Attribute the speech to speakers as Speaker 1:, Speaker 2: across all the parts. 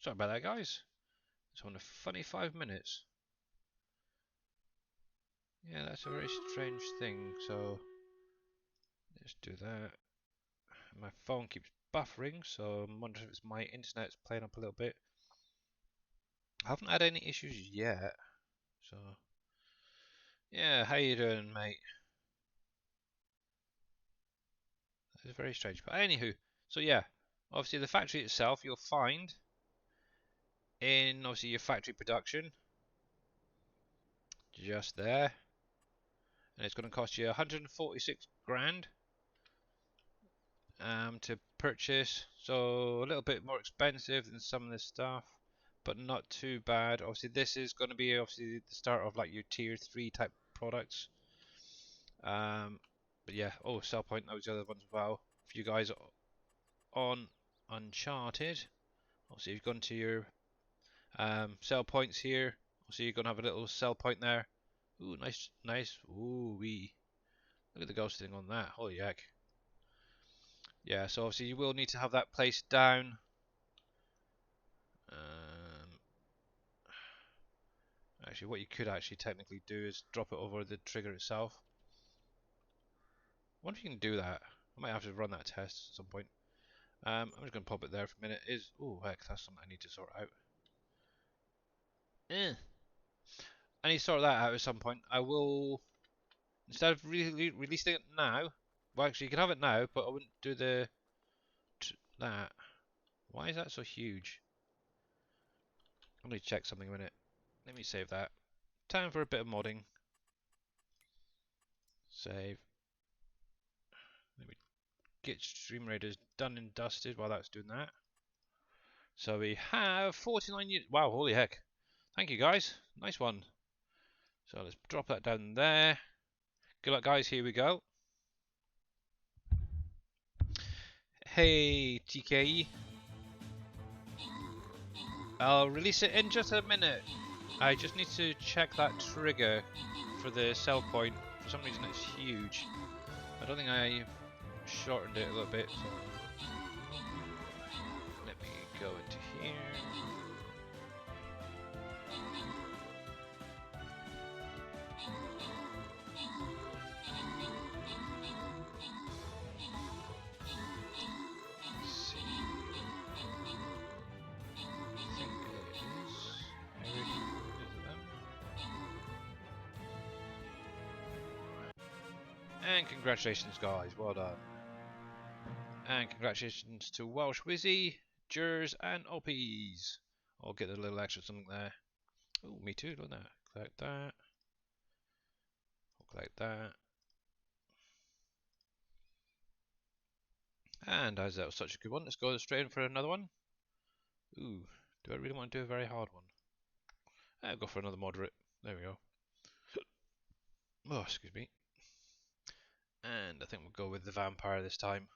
Speaker 1: Sorry about that, guys. It's on a funny 5 minutes. Yeah, that's a very strange thing. So let's do that. My phone keeps buffering, so I'm wondering if it's my internet's playing up a little bit. I haven't had any issues yet. So yeah, how you doing, mate? It's very strange, but anywho, so yeah, obviously the factory itself you'll find in obviously your factory production, just there, and it's going to cost you 146 grand to purchase, so a little bit more expensive than some of this stuff, but not too bad. Obviously this is going to be obviously the start of like your tier 3 type products. But yeah, oh, sell point, those other ones as well. For you guys on Uncharted, obviously you've gone to your sell points here. So you're gonna have a little sell point there. Ooh, nice, nice. Ooh wee. Look at the ghosting on that. Holy heck. Yeah, so obviously you will need to have that placed down. Um, Actually, what you could actually technically do is drop it over the trigger itself. I wonder if you can do that. I might have to run that test at some point. I'm just gonna pop it there for a minute. Oh heck, that's something I need to sort out. I need to sort that out at some point. I will, instead of releasing it now. Well, actually, you can have it now, but I wouldn't do that. Why is that so huge? I need to check something a minute. Let me save that. Time for a bit of modding. Save. Let me get Stream Raiders done and dusted while that's doing that. So we have 49 units. Wow, holy heck. Thank you, guys. Nice one. So let's drop that down there. Good luck, guys. Here we go. Hey, TKE. I'll release it in just a minute. I just need to check that trigger for the sell point. For some reason it's huge. I don't think I shortened it a little bit, so let me go into here. Let's see. I think it is everything is them. And congratulations, guys, well done. And congratulations to Welsh Wizzy, Jers, and Oppies. I'll get a little extra something there. Oh, me too, look at that. Collect that. I'll collect that. And as that was such a good one, let's go straight in for another one. Ooh, do I really want to do a very hard one? I'll go for another moderate. There we go. Oh, excuse me. And I think we'll go with the vampire this time.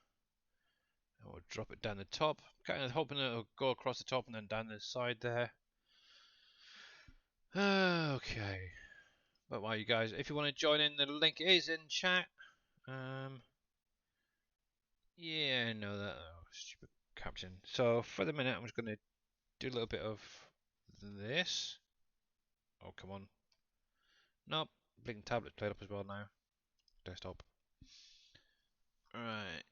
Speaker 1: And we'll drop it down the top. Kind of hoping it'll go across the top and then down the side there. Okay. But while you guys, if you want to join in, the link is in chat. Yeah, I know that. Oh, stupid caption. So for the minute, I'm just going to do a little bit of this. Oh, come on. Nope. Blinking tablet's played up as well now. Desktop. Right.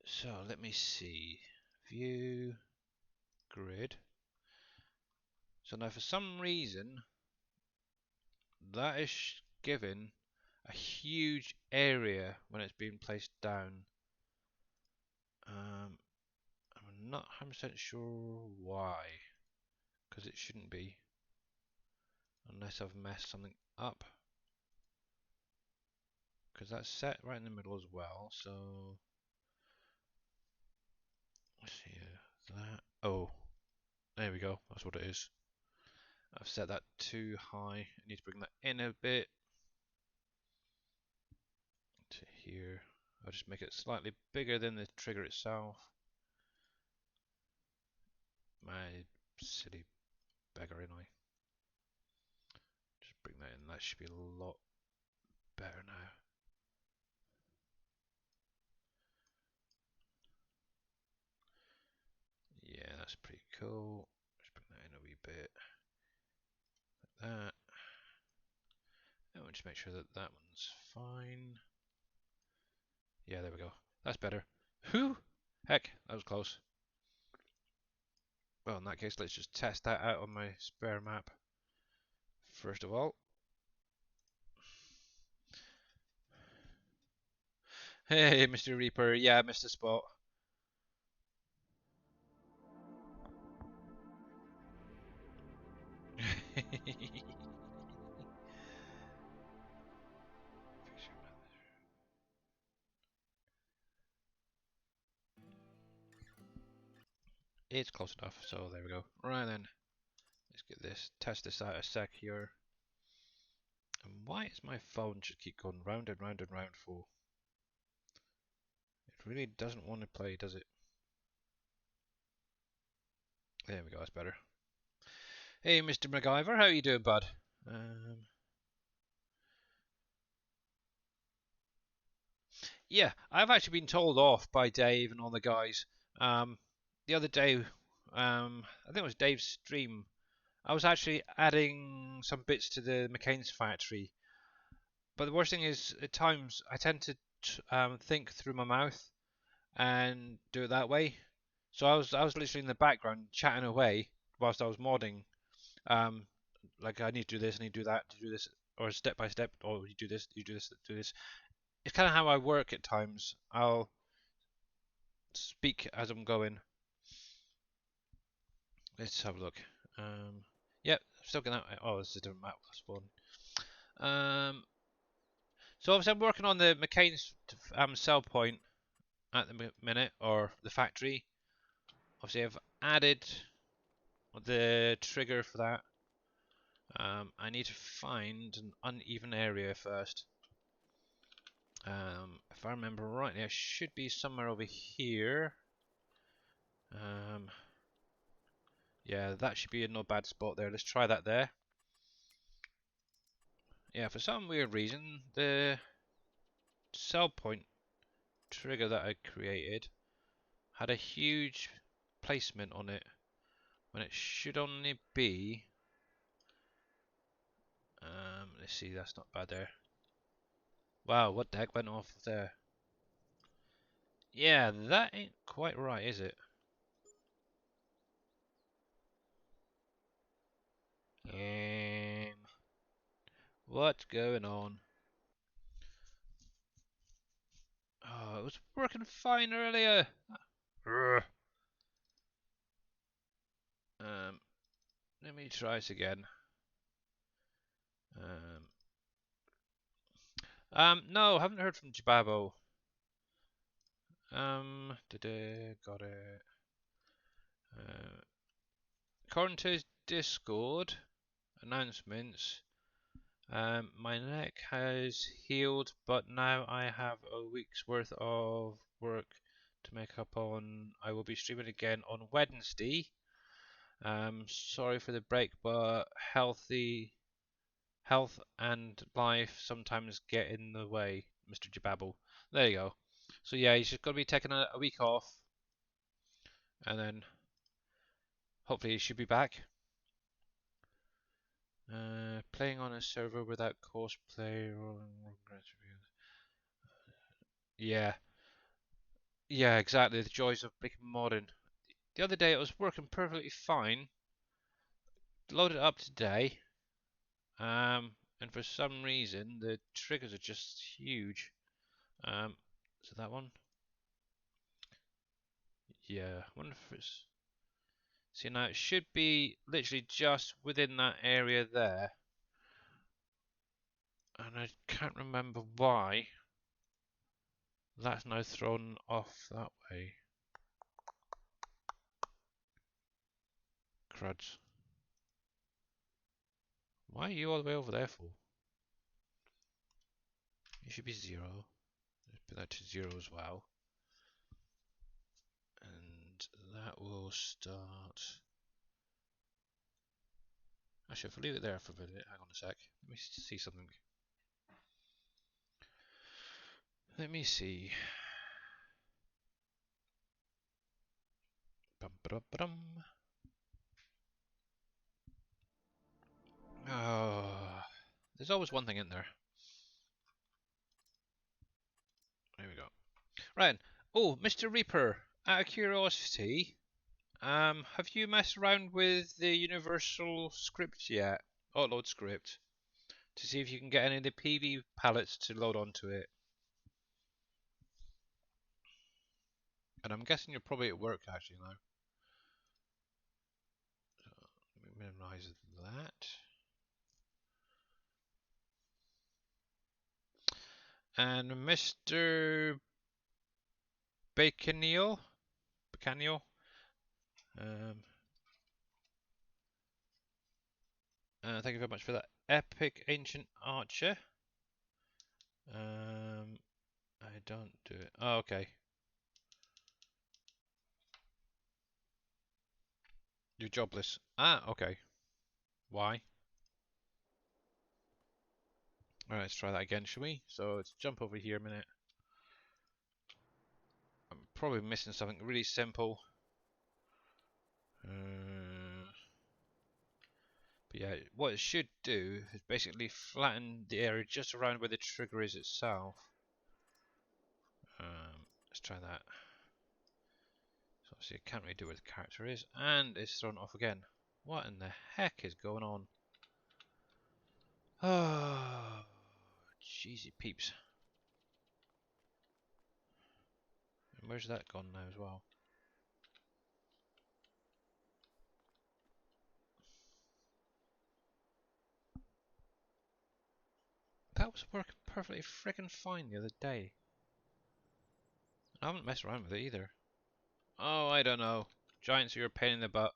Speaker 1: So let me see. View. Grid. So now for some reason, that is given a huge area when it's being placed down. I'm not 100% sure why. Because it shouldn't be. Unless I've messed something up. Because that's set right in the middle as well, so let's see that. Oh, there we go. That's what it is. I've set that too high. I need to bring that in a bit to here. I'll just make it slightly bigger than the trigger itself. My silly beggar, anyway. Just bring that in. That should be a lot better now. Yeah, that's pretty cool. that. And we'll just make sure that that one's fine. Yeah, there we go. That's better. Whew! Heck, that was close. Well, in that case, let's just test that out on my spare map. First of all. Hey, Mr. Reaper. Yeah, I missed a spot. It's close enough, so there we go. Right then, let's get this, test this out a sec here. And why is my phone just keep going round and round and round for? It really doesn't want to play, does it? There we go, that's better. Hey, Mr. MacGyver, how you doing, bud? Yeah, I've actually been told off by Dave and all the guys. The other day, I think it was Dave's stream. I was actually adding some bits to the McCain's factory. But the worst thing is, at times, I tend to think through my mouth and do it that way. So I was literally in the background chatting away whilst I was modding. Um, like I need to do this, I need to do that, to do this, or step by step, or you do this, you do this, do this. It's kind of how I work at times. I'll speak as I'm going. Let's have a look. Yep, still getting that. Oh, this is a different map spawn. So obviously I'm working on the McCain's sell point at the minute, or the factory. Obviously I've added the trigger for that. I need to find an uneven area first. If I remember rightly, I should be somewhere over here. Yeah, that should be a not bad spot there. Let's try that there. Yeah, for some weird reason, the sell point trigger that I created had a huge placement on it when it should only be. Let's see, that's not bad there. Wow, what the heck went off there? Yeah, that ain't quite right, is it? What's going on? Oh, it was working fine earlier. Ugh. Um, Let me try this again. No, haven't heard from Jibabo. Got it. According to his Discord announcements, my neck has healed, but now I have a week's worth of work to make up on. I will be streaming again on Wednesday. Sorry for the break, but health and life sometimes get in the way, Mr. Jababble. There you go. So yeah, he's just going to be taking a week off, and then hopefully he should be back. Playing on a server without cosplay. Yeah, yeah, exactly. The joys of making modern. The other day it was working perfectly fine. Loaded it up today, and for some reason the triggers are just huge. So that one, yeah. I wonder if it's. See now it should be literally just within that area there, and I can't remember why that's now thrown off that way. Cruds. Why are you all the way over there for? It should be 0. Let's put that to 0 as well. And that will start. Actually, if I leave it there for a minute, hang on a sec. Let me see something. Let me see. Bum, ba, dum, ba, dum. There's always one thing in there. There we go. Right. Oh, Mr. Reaper, out of curiosity, have you messed around with the universal script yet? Upload script. To see if you can get any of the PV palettes to load onto it. And I'm guessing you're probably at work actually now. So let me minimize that. And Mr. Bacaniel, um, thank you very much for that epic ancient archer. I don't do it. Oh, okay. You're jobless. Ah, okay. Why? Alright, let's try that again, shall we? So let's jump over here a minute. I'm probably missing something really simple. But yeah, what it should do is basically flatten the area just around where the trigger is itself. Let's try that. So obviously I can't really do where the character is, and it's thrown off again. What in the heck is going on? Oh, jeezy peeps. And where's that gone now as well? That was working perfectly freaking fine the other day. I haven't messed around with it either. Oh, I don't know. Giants are a pain in the butt.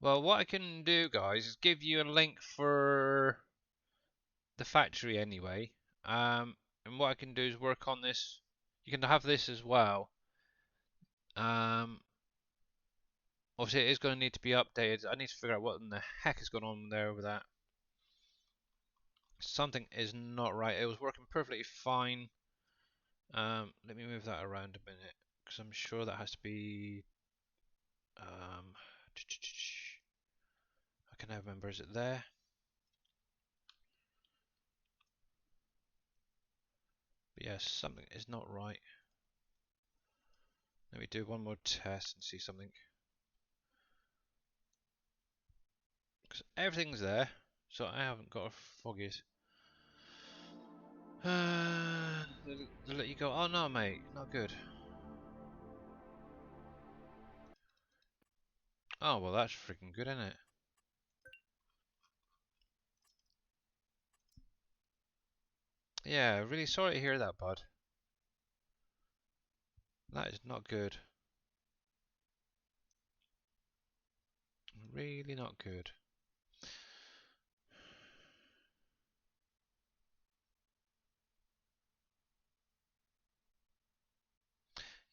Speaker 1: Well, what I can do, guys, is give you a link for the factory anyway. And what I can do is work on this. You can have this as well. Obviously, it is going to need to be updated. I need to figure out what in the heck is going on there with that. Something is not right. It was working perfectly fine. Let me move that around a minute because I'm sure that has to be. I can never remember. Is it there? But yes, something is not right. Let me do one more test and see something. Because everything's there, so I haven't got a foggiest. They'll let you go. Oh no, mate, not good. Oh well, that's freaking good, isn't it? Yeah, really sorry to hear that, bud. That is not good. Really not good.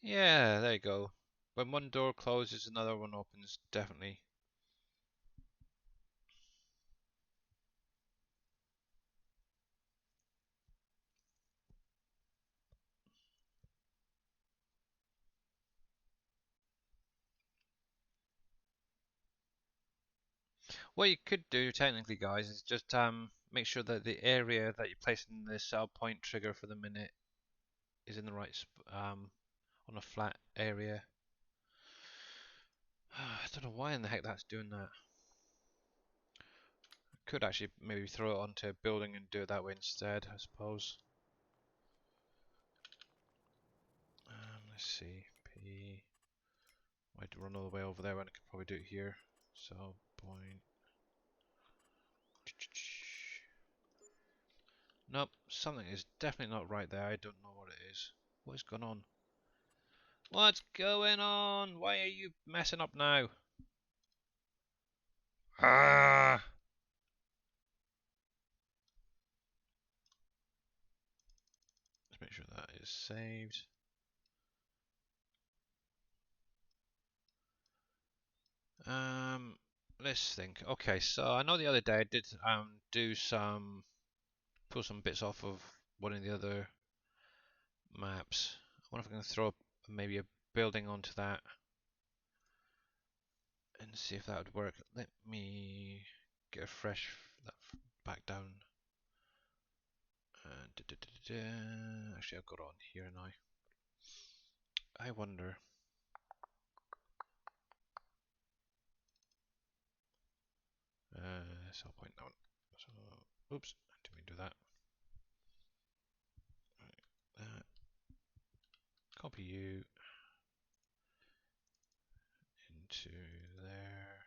Speaker 1: Yeah, there you go. When one door closes, another one opens, definitely. What you could do, technically, guys, is just make sure that the area that you're placing the cell point trigger for the minute is in the right on a flat area. I don't know why in the heck that's doing that. Could actually maybe throw it onto a building and do it that way instead, I suppose. Let's see, P. Might run all the way over there when I could probably do it here. So point. Nope, something is definitely not right there. I don't know what it is. What is going on? What's going on? Why are you messing up now? Ah! Let's make sure that is saved. Let's think. Okay, so I know the other day I did do some pull some bits off of one of the other maps. I wonder if I can throw up maybe a building onto that and see if that would work. Let me get a fresh that back down. Actually, I've got it on here now. I wonder. So I'll point down. So, oops, didn't mean to do that. Right, copy you into there.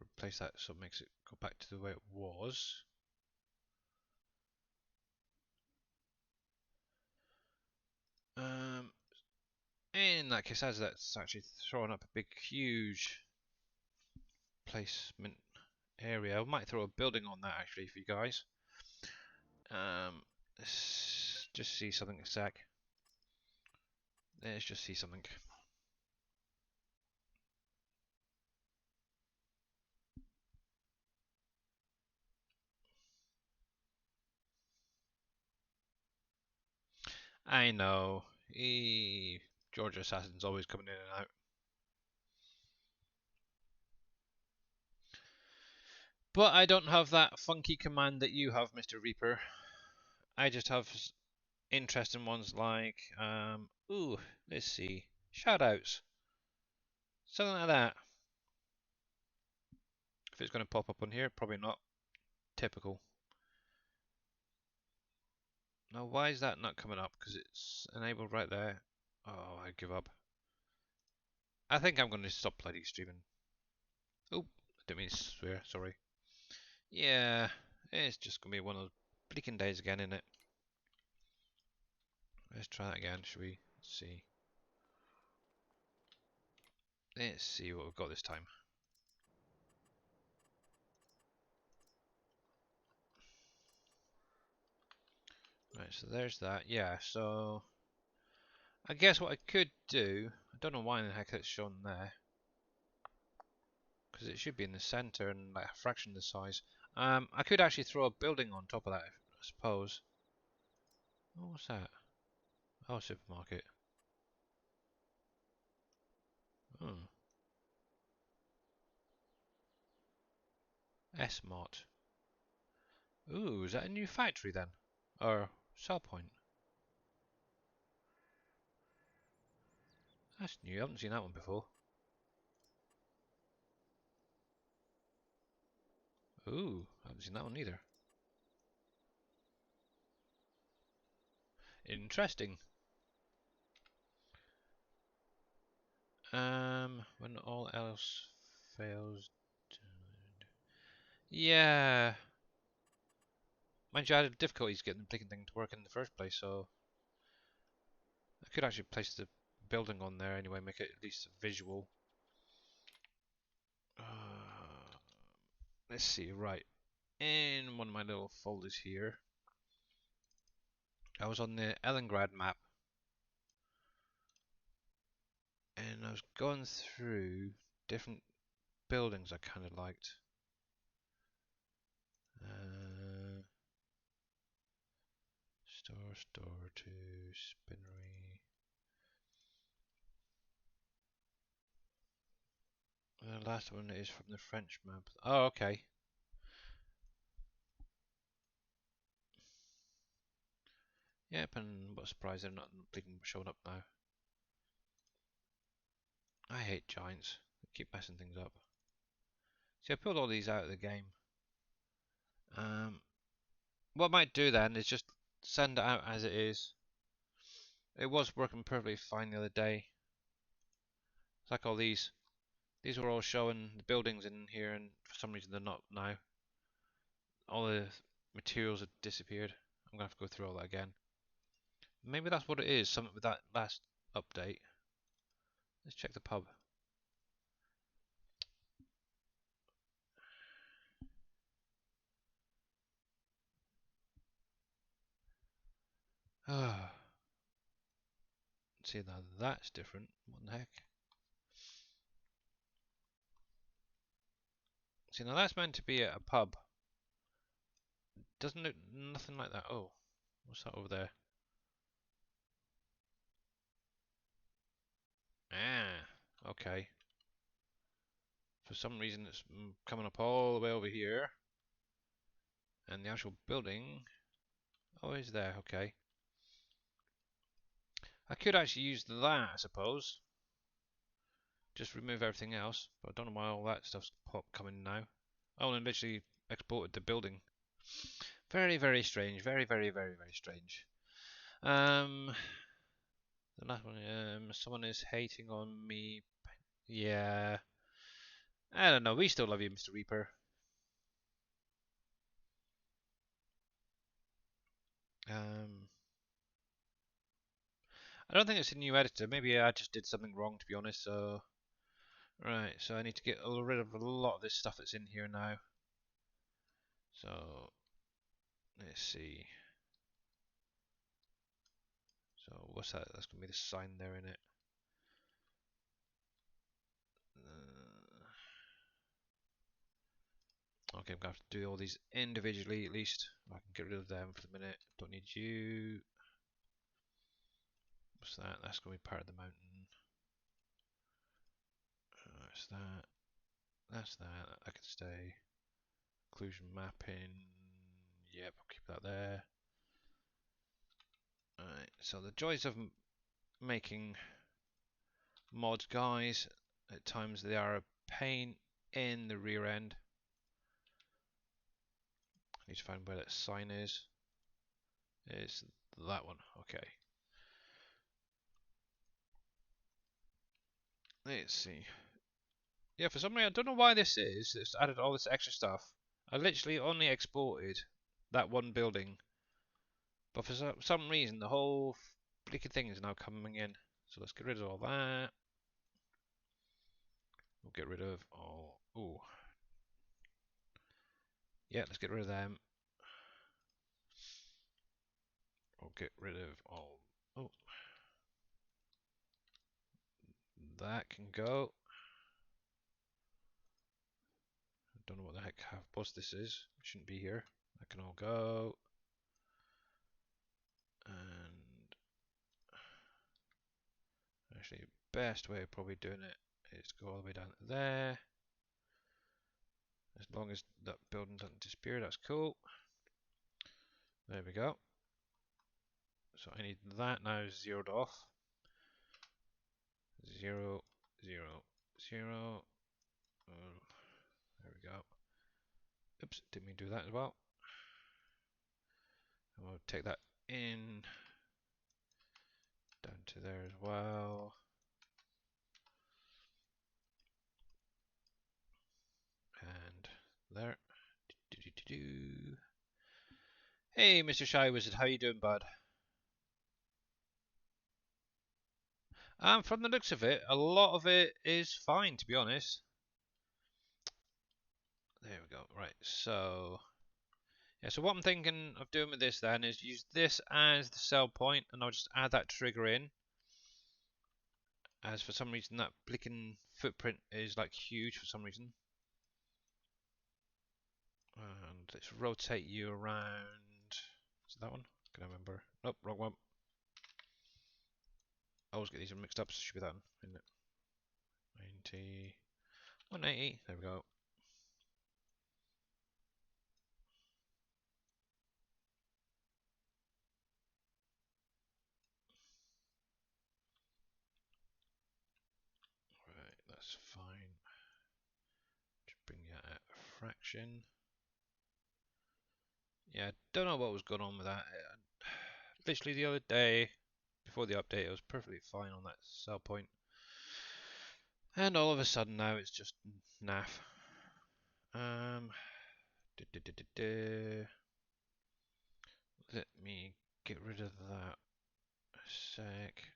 Speaker 1: Replace that so it makes it go back to the way it was. In that case, as that's actually throwing up a big, huge placement area, I might throw a building on that actually for you guys. Let's just see something a sec. Let's just see something. I know. Georgia Assassin's always coming in and out. But I don't have that funky command that you have, Mr. Reaper. I just have interesting ones like, ooh, let's see, shoutouts. Something like that. If it's going to pop up on here, probably not. Typical. Now, why is that not coming up? Because it's enabled right there. Oh, I give up. I think I'm going to stop bloody streaming. Oh, didn't mean to swear, sorry. Yeah, it's just going to be one of those bleaking days again, isn't it? Let's try that again, shall we? Let's see. Let's see what we've got this time. Right, so there's that. Yeah, so I guess what I could do, I don't know why in the heck it's shown there, because it should be in the center and like a fraction of the size. I could actually throw a building on top of that, I suppose. Oh, what's that? Oh, supermarket. Oh, S-Mart. Ooh, is that a new factory then? Or sell point? That's new, I haven't seen that one before. Ooh, I haven't seen that one either. Interesting. When all else fails. Yeah. Mind you, I had difficulties getting the blinking thing to work in the first place, so I could actually place the building on there anyway, make it at least visual. Let's see, right. In one of my little folders here, I was on the Ellengrad map, and I was going through different buildings I kind of liked. Store to spinnery. The last one is from the French map. Oh, okay. Yep, and what a surprise they're not showing up now. I hate giants. They keep messing things up. See, I pulled all these out of the game. What I might do then is just send it out as it is. It was working perfectly fine the other day. It's like all these. These were all showing the buildings in here, and for some reason they're not now. All the materials have disappeared. I'm gonna have to go through all that again. Maybe that's what it is. Something with that last update. Let's check the pub. Ah. See, now that's different. What the heck? See, now that's meant to be a pub. Doesn't look nothing like that. Oh, what's that over there? Ah, okay. For some reason it's coming up all the way over here. And the actual building, oh, is there, okay. I could actually use that, I suppose. Just remove everything else, but I don't know why all that stuff's coming now. Oh, and literally exported the building. Very, very strange. Very, very, very, very strange. The last one, someone is hating on me. Yeah. I don't know, we still love you, Mr. Reaper. I don't think it's a new editor. Maybe I just did something wrong, to be honest. So, right. So I need to get rid of a lot of this stuff that's in here now. So, let's see. So what's that? That's gonna be the sign there in it. Okay, I'm gonna have to do all these individually at least. I can get rid of them for the minute. Don't need you. What's that? That's gonna be part of the mountain. That's that. That's that. That can stay. Occlusion mapping. Yep, I'll keep that there. Alright, so the joys of making mods, guys, at times they are a pain in the rear end. I need to find where that sign is. It's that one, okay. Let's see. Yeah, for some reason, I don't know why this is. It's added all this extra stuff. I literally only exported that one building. But for some reason, the whole freaking thing is now coming in. So let's get rid of all that. We'll get rid of all... Ooh. Yeah, let's get rid of them. We'll get rid of all... Oh. That can go. Don't know what the heck half bus this is. It shouldn't be here. That can all go. And actually, best way of probably doing it is to go all the way down to there. As long as that building doesn't disappear, that's cool. There we go. So I need that now zeroed off. 0, 0, 0. There we go. Oops, didn't mean to do that as well. And we'll take that in down to there as well. And there. Hey, Mr. Shy Wizard, how you doing, bud? From the looks of it, a lot of it is fine, to be honest. There we go. Right, so yeah. So what I'm thinking of doing with this then is use this as the sell point, and I'll just add that trigger in. As for some reason that blinking footprint is like huge for some reason. And let's rotate you around. Is it that one? Can I remember? Nope, wrong one. I always get these mixed up, so it should be that one, isn't it? 90, 180, there we go. Right, that's fine. Just bring that at a fraction. Yeah, don't know what was going on with that. Literally the other day, before the update, it was perfectly fine on that sell point. And all of a sudden now it's just naff. Let me get rid of that a sec.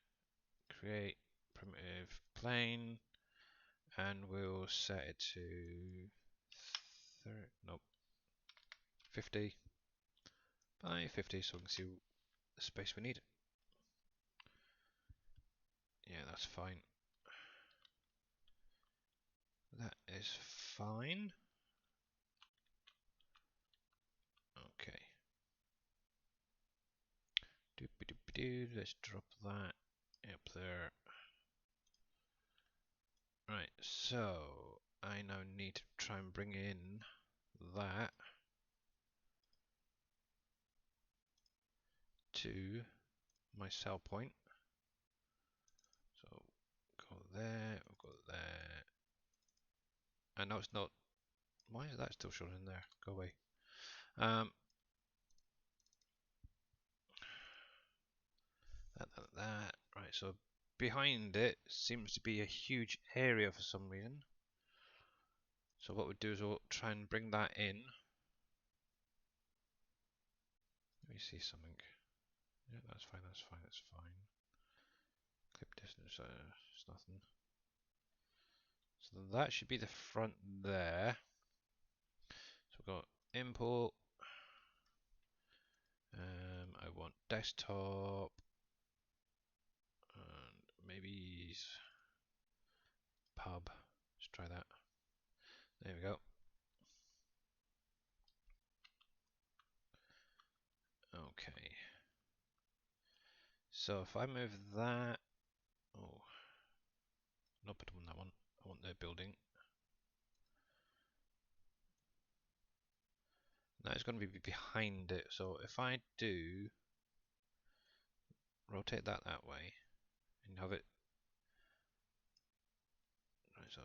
Speaker 1: Create primitive plane, and we'll set it to 50 by 50, so we can see the space we need. Yeah, that's fine. That is fine. Okay. Let's drop that up there. Right, so I now need to try and bring in that to my cell point. So go there, go there. And now it's not. Why is that still showing in there? Go away. That. Right, so behind it seems to be a huge area for some reason. So what we'll do is we'll try and bring that in. Let me see something. Yeah, that's fine, that's fine, that's fine. Clip distance, it's nothing. So that should be the front there. So we've got import. I want desktop. And maybe pub. Let's try that. There we go. Okay. So if I move that, oh, nope, I don't want that one. I want the building. Now it's going to be behind it. So if I do rotate that way and have it, right, so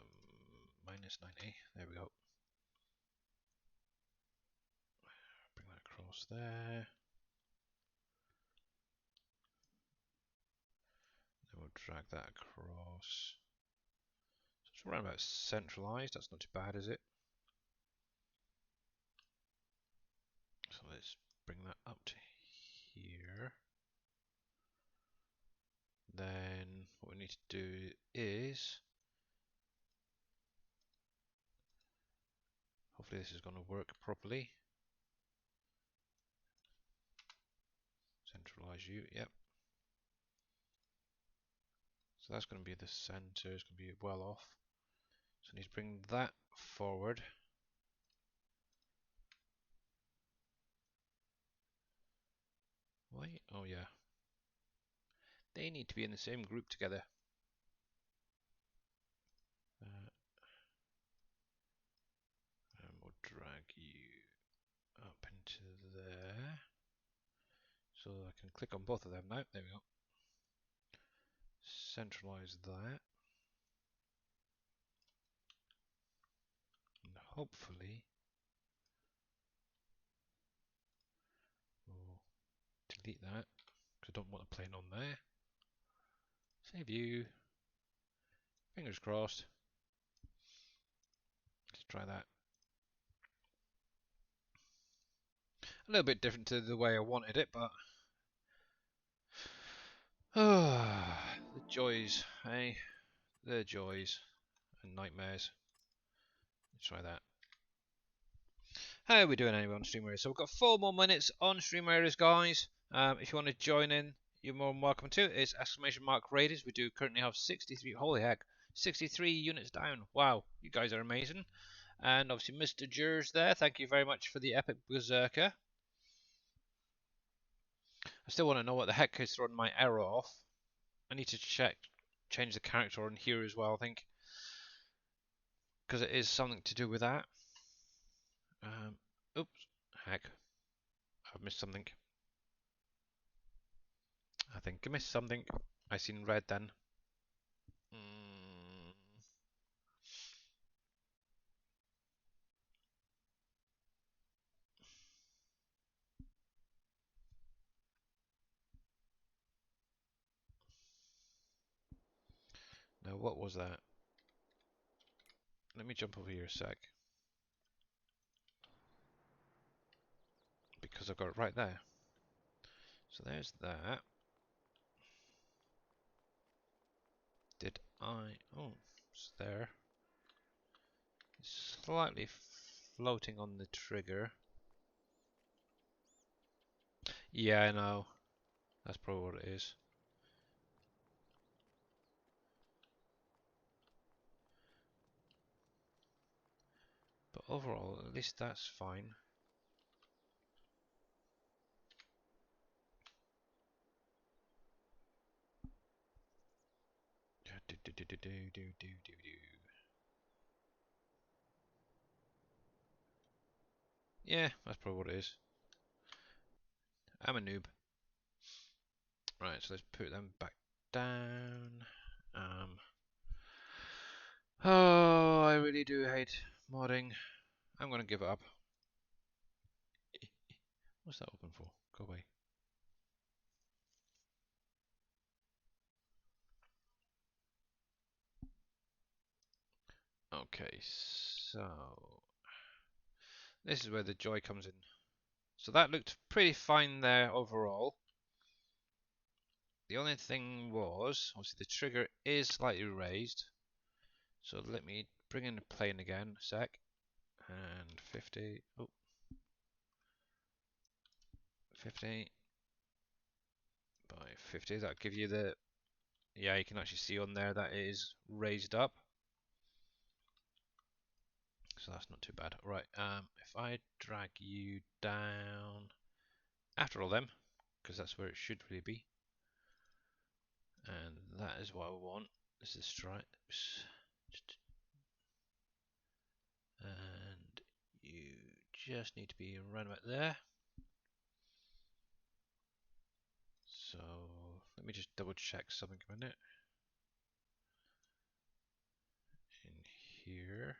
Speaker 1: minus 90. There we go. Bring that across there. Then we'll drag that across. So it's around about centralized. That's not too bad, is it? So let's bring that up to here. Then what we need to do is, hopefully this is going to work properly. Centralize you, yep. So that's going to be the center, it's going to be well off. So I need to bring that forward. Why? Oh yeah. They need to be in the same group together. And we'll drag you up into there. So I can click on both of them now. There we go. Centralize that. And hopefully we'll delete that because I don't want a plane on there. Save you. Fingers crossed. Let's try that. A little bit different to the way I wanted it, but the joys, eh? The joys and nightmares. Let's try that. How are we doing anyway on Stream Areas? So we've got 4 more minutes on Stream Areas, guys. If you want to join in, you're more than welcome to. It's !Raiders. We do currently have 63. Holy heck, 63 units down. Wow, you guys are amazing. And obviously, Mr. Jers there. Thank you very much for the epic berserker. I still want to know what the heck is throwing my arrow off. I need to change the character on here as well, I think, because it is something to do with that. Oops, heck, I've missed something. I think I missed something. I seen red then. Now what was that? Let me jump over here a sec. Because I've got it right there. So there's that. Did I? Oh, it's there. It's slightly floating on the trigger. Yeah, I know. That's probably what it is. But overall, at least that's fine. Yeah, that's probably what it is. I'm a noob. Right, so let's put them back down. Oh, I really do hate modding. I'm gonna give it up. What's that open for? Go away. Okay, so this is where the joy comes in. So that looked pretty fine there overall. The only thing was, obviously the trigger is slightly raised. So let me bring in the plane again, a sec. And 50, oh, 50 by 50, that'll give you the, yeah, you can actually see on there that it is raised up. So that's not too bad. Right, if I drag you down after all them, because that's where it should really be. And that is what I want. This is stripes. And you just need to be around about there. So let me just double check something a minute. In here.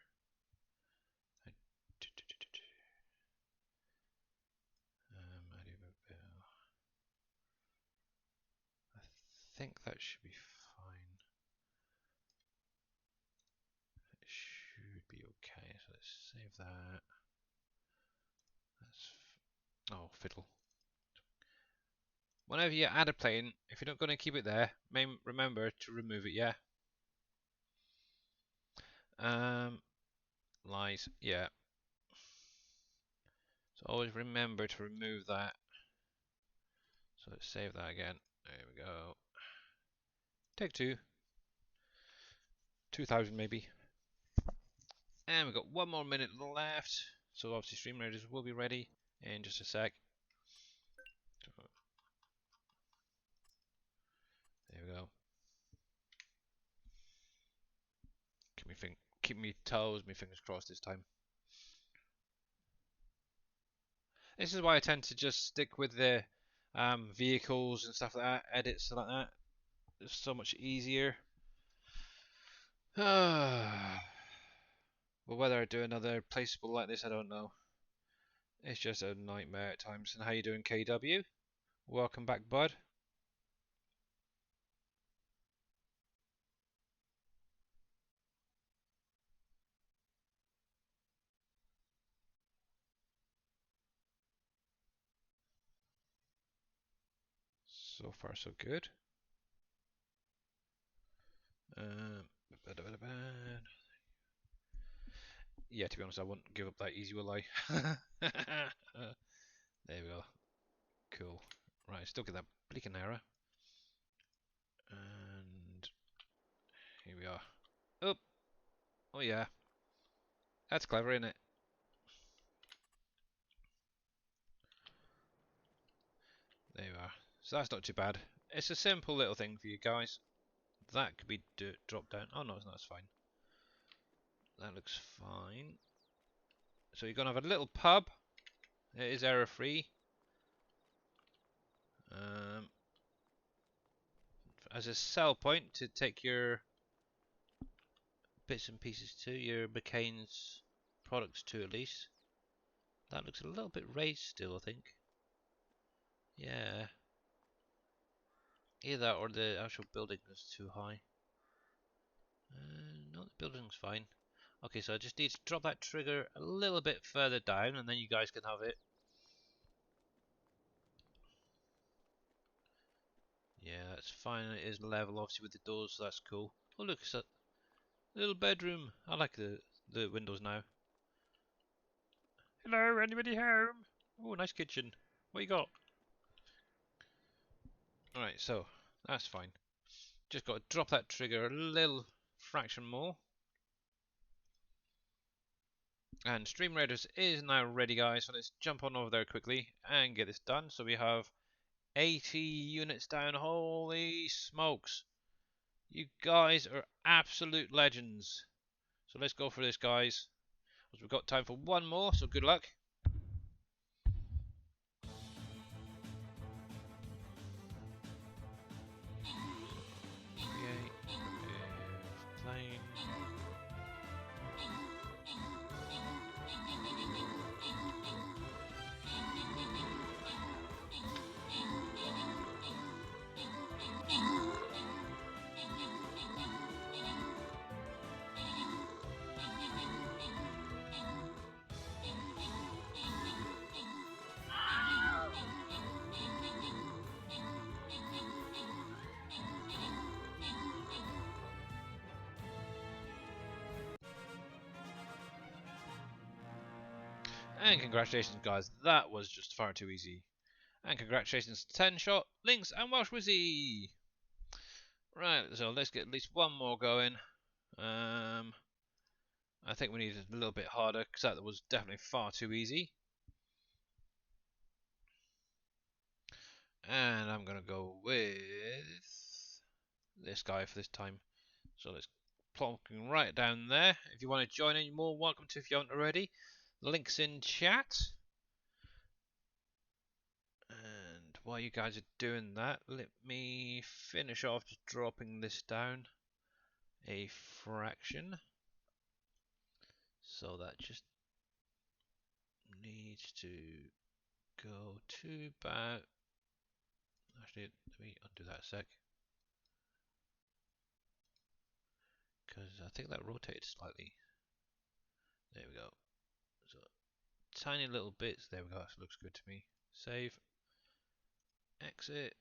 Speaker 1: I think that should be fine. It should be okay. So let's save that. That's oh, fiddle. Whenever you add a plane, if you're not going to keep it there, remember to remove it. Yeah. Lies. Yeah. So always remember to remove that. So let's save that again. There we go. Take two. 2000 maybe. And we've got 1 more minute left. So obviously stream raiders will be ready in just a sec. There we go. Keep me toes, me fingers crossed this time. This is why I tend to just stick with the vehicles and stuff like that, edits like that. It's so much easier. Well, whether I do another placeable like this, I don't know. It's just a nightmare at times. And how you doing, KW? Welcome back, bud. So far, so good. Um, yeah, to be honest, I wouldn't give up that easy, will I? There we go. Cool. Right, still get that blinking error. And here we are. Oh, oh yeah. That's clever, isn't it? There you are. So that's not too bad. It's a simple little thing for you guys. That could be dropped down. Oh no, it's not. It's fine. That looks fine. So you're gonna have a little pub. It is error free. Um, as a sell point to take your bits and pieces to, your McCain's products to at least. That looks a little bit raised still, I think. Yeah. Either that or the actual building is too high. No, the building's fine. Okay, so I just need to drop that trigger a little bit further down and then you guys can have it. Yeah, that's fine. It is level, obviously, with the doors, so that's cool. Oh, look, it's a little bedroom. I like the windows now. Hello, anybody home? Oh, nice kitchen. What you got? Alright, so that's fine. Just got to drop that trigger a little fraction more. And Stream Raiders is now ready, guys. So let's jump on over there quickly and get this done. So we have 80 units down. Holy smokes. You guys are absolute legends. So let's go for this, guys. We've got time for one more, so good luck. fine. And congratulations, guys, that was just far too easy. And congratulations to 10 Shot, Lynx, and Welsh Wizzy! Right, so let's get at least one more going. I think we need it a little bit harder, because that was definitely far too easy. And I'm going to go with this guy for this time. So let's plonking right down there. If you want to join in, you're more welcome to if you haven't already. The link's in chat. And while you guys are doing that, let me finish off just dropping this down a fraction. So that just needs to go to about... Actually, let me undo that a sec. Because I think that rotated slightly. There we go. So tiny little bits. There we go. That looks good to me. Save. Exit.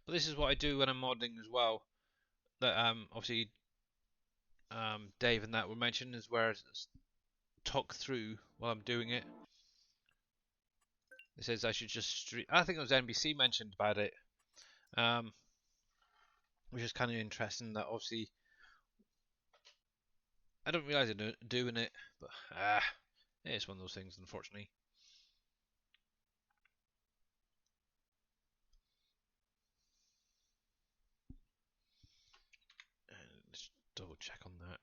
Speaker 1: But this is what I do when I'm modeling as well. That obviously Dave and that were mentioned is where I talk through while I'm doing it. It says I should just I think it was NBC mentioned about it, which is kind of interesting. That obviously I don't realise I'm doing it, but it's one of those things, unfortunately. And let's double check on that.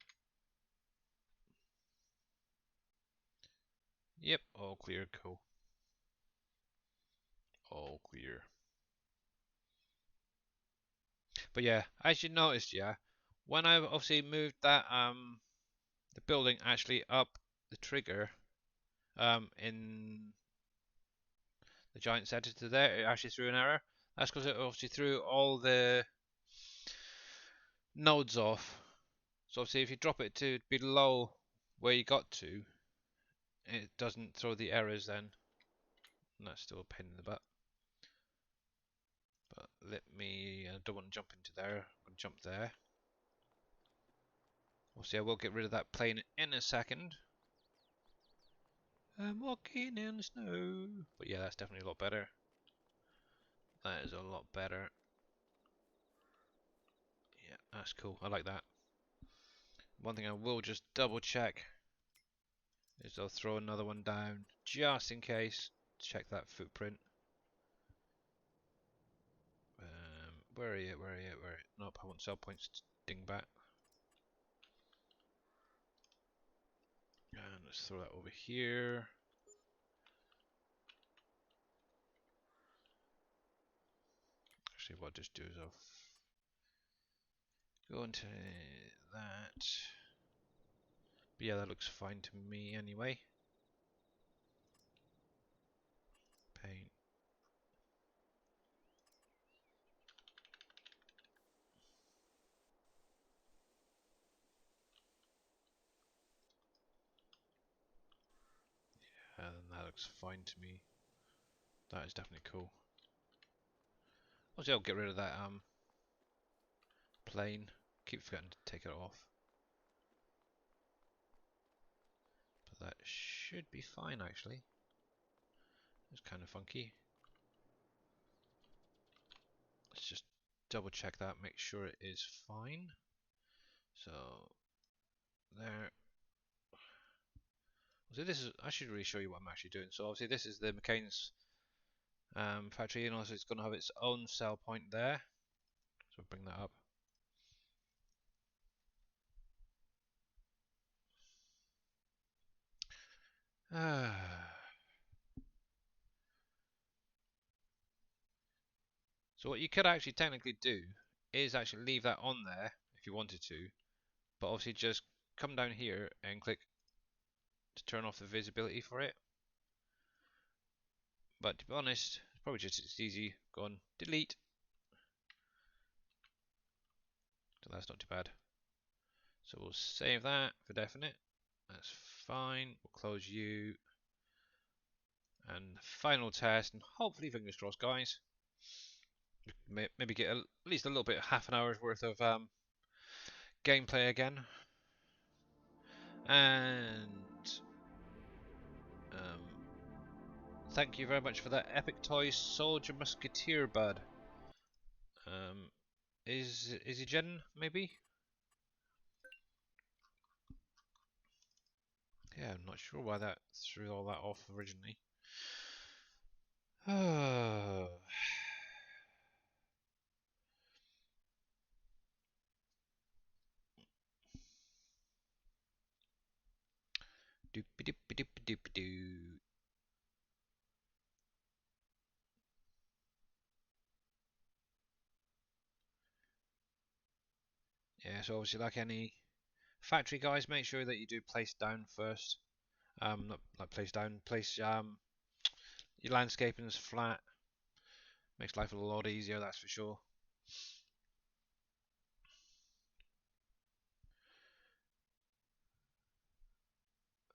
Speaker 1: Yep, all clear, cool. All clear. But yeah, as you noticed, yeah, when I obviously moved that the building actually up the trigger in the giant editor there, it actually threw an error. That's because it obviously threw all the nodes off. So obviously if you drop it to below where you got to, it doesn't throw the errors then. And that's still a pain in the butt. But let me, I don't want to jump into there, I'm going to jump there. Obviously I will get rid of that plane in a second. I'm walking in the snow. But yeah, that's definitely a lot better. That is a lot better. Yeah, that's cool. I like that. One thing I will just double check is I'll throw another one down just in case. Check that footprint. Where are you? Where are you? Where are you? Nope, I want cell points. Dingbat. And let's throw that over here. Actually, what I'll just do is I'll go into that. But yeah, that looks fine to me anyway. Paint. And that looks fine to me. That is definitely cool. Obviously, I'll get rid of that plane. Keep forgetting to take it off. But that should be fine actually. It's kind of funky. Let's just double check that, make sure it is fine. So there. So this is, I should really show you what I'm actually doing. So obviously this is the McCain's factory, and also it's going to have its own cell point there. So bring that up. So what you could actually technically do is actually leave that on there if you wanted to, but obviously just come down here and click to turn off the visibility for it. But to be honest, it's probably just as easy. Go on, delete. So that's not too bad. So we'll save that for definite. That's fine. We'll close you. And final test, and hopefully, fingers crossed, guys. Maybe get at least a little bit, half an hour's worth of gameplay again. And thank you very much for that epic toy soldier musketeer, bud. Is he Jen maybe? Yeah, I'm not sure why that threw all that off originally. Doopy doopy doopy doopy doo. Yeah, so obviously, like any factory guys, make sure that you do place down first. Not place down, place your landscaping is flat. Makes life a lot easier, that's for sure.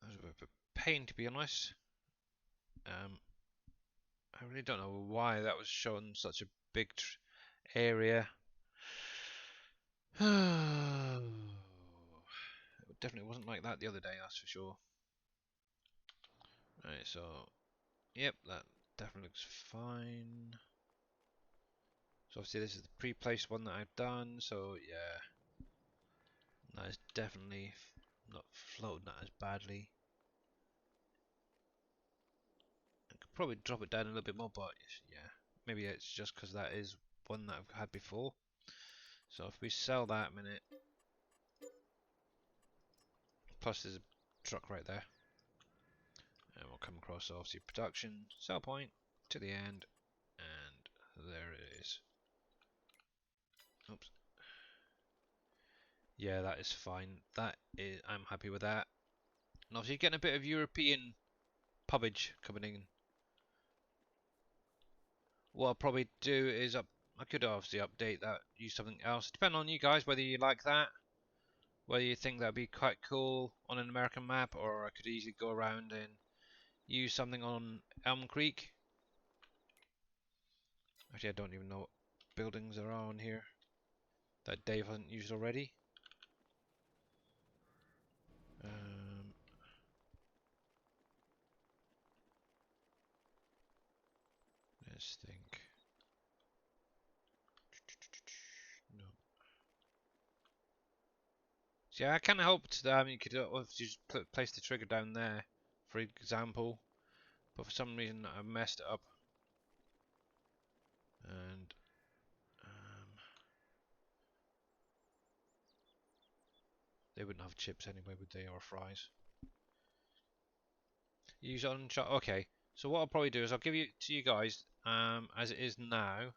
Speaker 1: That was a bit of a pain, to be honest. I really don't know why that was showing such a big area. It definitely wasn't like that the other day, that's for sure. Right, so yep, that definitely looks fine. So obviously this is the pre-placed one that I've done, so yeah, that is definitely not floating that as badly. I could probably drop it down a little bit more, but yeah, maybe it's just because that is one that I've had before. So if we sell that a minute, plus there's a truck right there, and we'll come across obviously production, sell point to the end, and there it is. Oops. Yeah, that is fine. That is, I'm happy with that. And obviously getting a bit of European pubage coming in. What I'll probably do is I could obviously update that, use something else. Depending on you guys, whether you like that, whether you think that'd be quite cool on an American map, or I could easily go around and use something on Elm Creek. Actually, I don't even know what buildings there are on here that Dave hasn't used already. Let's think. No. See, I kind of hoped that you could obviously just place the trigger down there, for example, but for some reason I messed it up, and they wouldn't have chips anyway, would they, or fries? Use on shot. Okay, so what I'll probably do is I'll give it to you guys as it is now,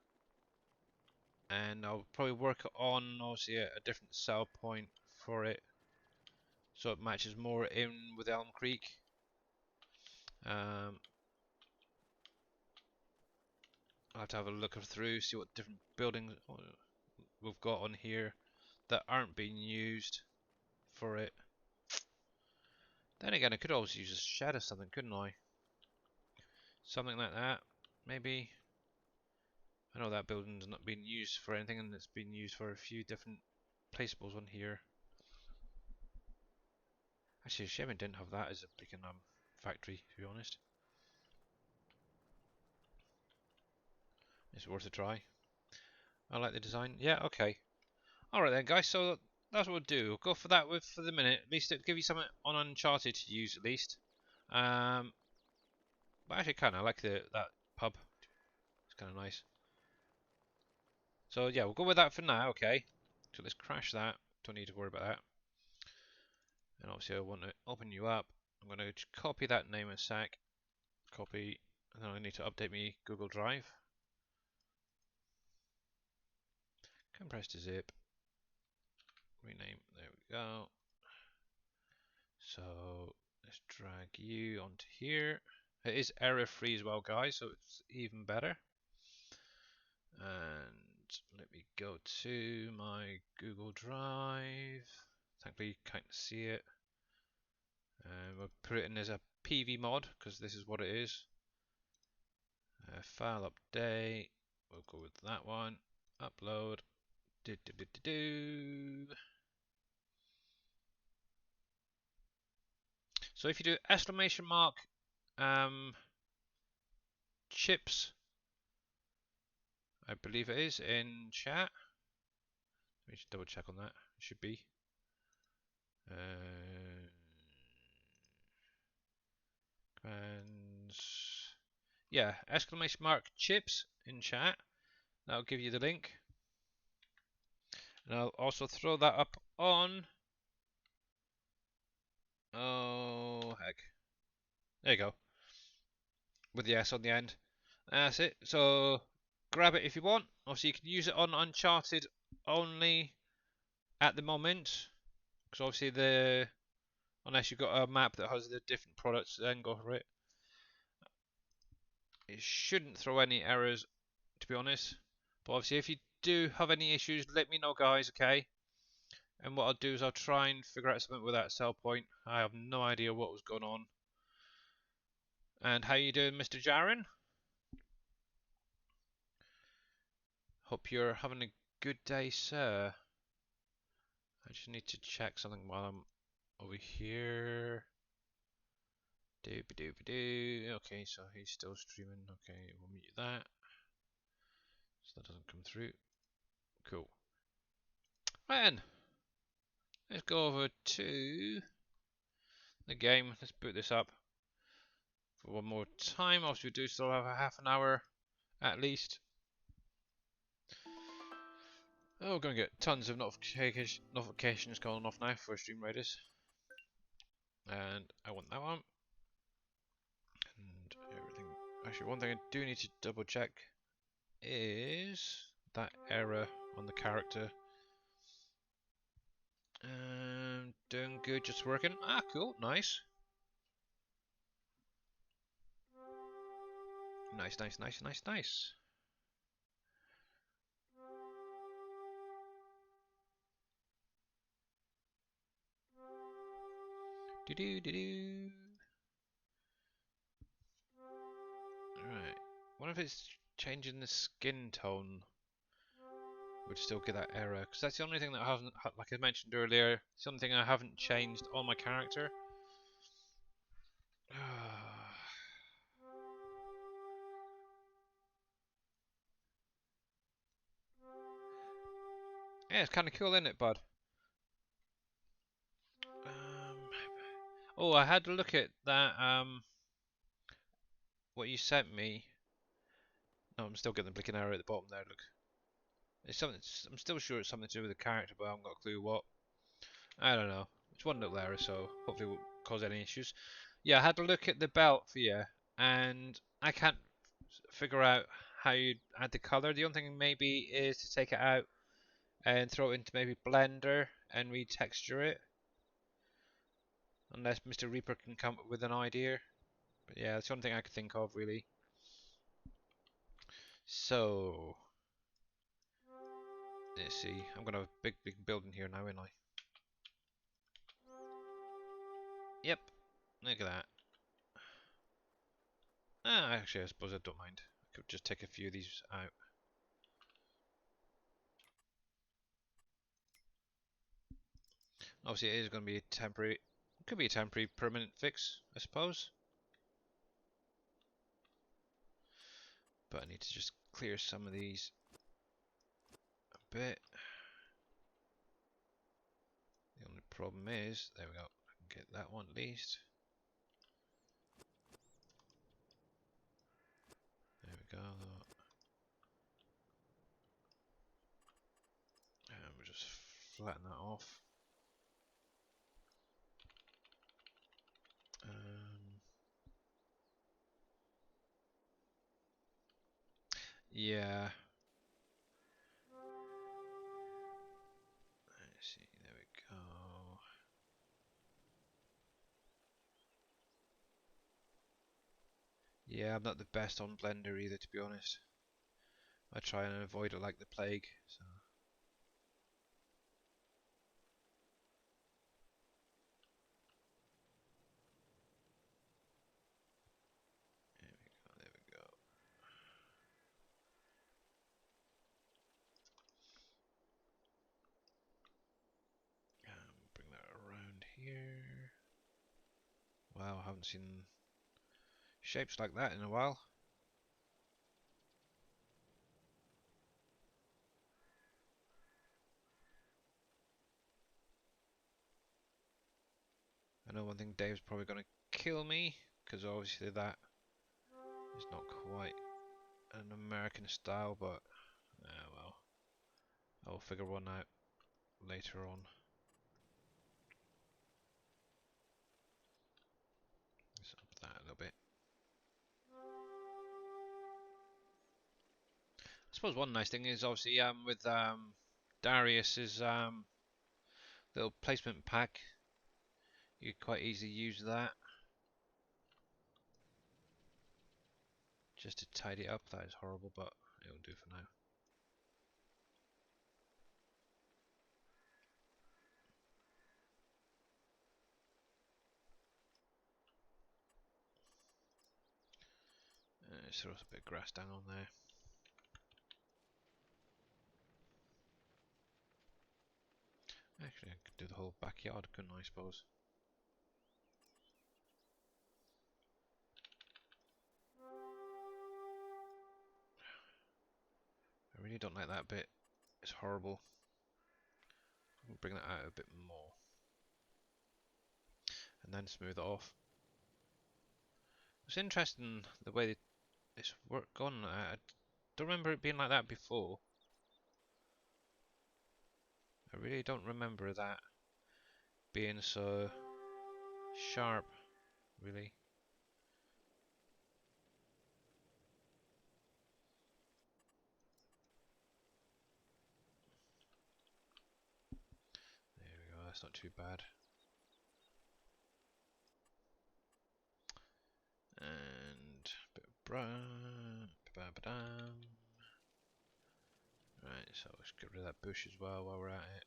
Speaker 1: and I'll probably work on obviously a different sell point for it, so it matches more in with Elm Creek. I'll have to have a look through, see what different buildings we've got on here that aren't being used for it. Then again, I could always use a shed or something, couldn't I? Something like that, maybe. I know that building's not being used for anything, and it's been used for a few different placeables on here. Actually, a shame I didn't have that as a freaking factory, to be honest. It's worth a try. I like the design. Yeah, okay. Alright then, guys, so that's what we'll do. We'll go for that for the minute. At least it'll give you something on Uncharted to use, at least. But actually, kind of like that pub. It's kind of nice. So yeah, we'll go with that for now, okay? So let's crash that. Don't need to worry about that. And obviously I want to open you up. I'm going to copy that name a sec. Copy. And then I need to update me Google Drive. Compress to zip. rename. There we go. So let's drag you onto here. It is error free as well, guys, so it's even better. And let me go to my Google Drive. Thankfully, you can't see it. And we'll put it in as a PV mod because this is what it is. File update. We'll go with that one. Upload. Do, do, do, do, do. So if you do exclamation mark chips, I believe it is in chat. Let me just double check on that. It should be. And yeah, exclamation mark chips in chat. That'll give you the link. And I'll also throw that up on. Oh heck. There you go. With the S on the end. That's it. So grab it if you want. Obviously, you can use it on Uncharted only at the moment. Because obviously unless you've got a map that has the different products, then go for it. It shouldn't throw any errors, to be honest. But obviously, if you do have any issues, let me know, guys, okay? And what I'll do is I'll try and figure out something with that sell point. I have no idea what was going on. And how you doing, Mr. Jaren? Hope you're having a good day, sir. I just need to check something while I'm over here. Doobie-doobie-doo. Okay, so he's still streaming. Okay, we'll mute that. So that doesn't come through. Cool. Right then. Let's go over to the game. Let's boot this up for one more time. Obviously, we do still have a half an hour at least. Oh, we're going to get tons of notifications going off now for Stream Raiders. And I want that one. And everything. Actually, one thing I do need to double check is that error on the character. Doing good, just working. Ah, cool, nice. Nice, nice, nice, nice, nice. Do do do do. Right. What if it's changing the skin tone? Would still get that error, because that's the only thing that I haven't, like I mentioned earlier, something I haven't changed on my character. Yeah, it's kind of cool, isn't it, bud? Oh, I had a look at that. What you sent me. No, I'm still getting the blinking arrow at the bottom there. Look, it's something. I'm still sure it's something to do with the character, but I haven't got a clue what. I don't know. It's one little error, so hopefully it won't cause any issues. Yeah, I had a look at the belt for you, and I can't figure out how you add the color. The only thing maybe is to take it out and throw it into maybe Blender and retexture it. Unless Mr. Reaper can come up with an idea. But yeah, that's the only thing I could think of, really. So, let's see. I'm going to have a big, big building here now, ain't I? Yep. Look at that. Ah, actually, I suppose I don't mind. I could just take a few of these out. Obviously, it is going to be a temporary... Could be a temporary permanent fix, I suppose. But I need to just clear some of these a bit. The only problem is, there we go, I can get that one at least. There we go. And we'll just flatten that off. Yeah. Let's see, there we Yeah, I'm not the best on Blender either, to be honest. I try and avoid it like the plague. So. There we go, there we go. Bring that around here. Wow, I haven't seen shapes like that in a while. I know one thing, Dave's probably going to kill me, because obviously that is not quite an American style, but well, I'll figure one out later on. Let's up that a little bit. I suppose one nice thing is obviously with Darius's little placement pack, you could quite easily use that just to tidy it up. That is horrible, but it'll do for now. Let's throw a bit of grass down on there. Actually, I could do the whole backyard, couldn't I suppose? I really don't like that bit. It's horrible. I'll bring that out a bit more. And then smooth it off. It's interesting the way it's gone. I don't remember it being like that before. I really don't remember that being so sharp, really. There we go, that's not too bad. And a bit of brown. Right, so let's get rid of that bush as well while we're at it.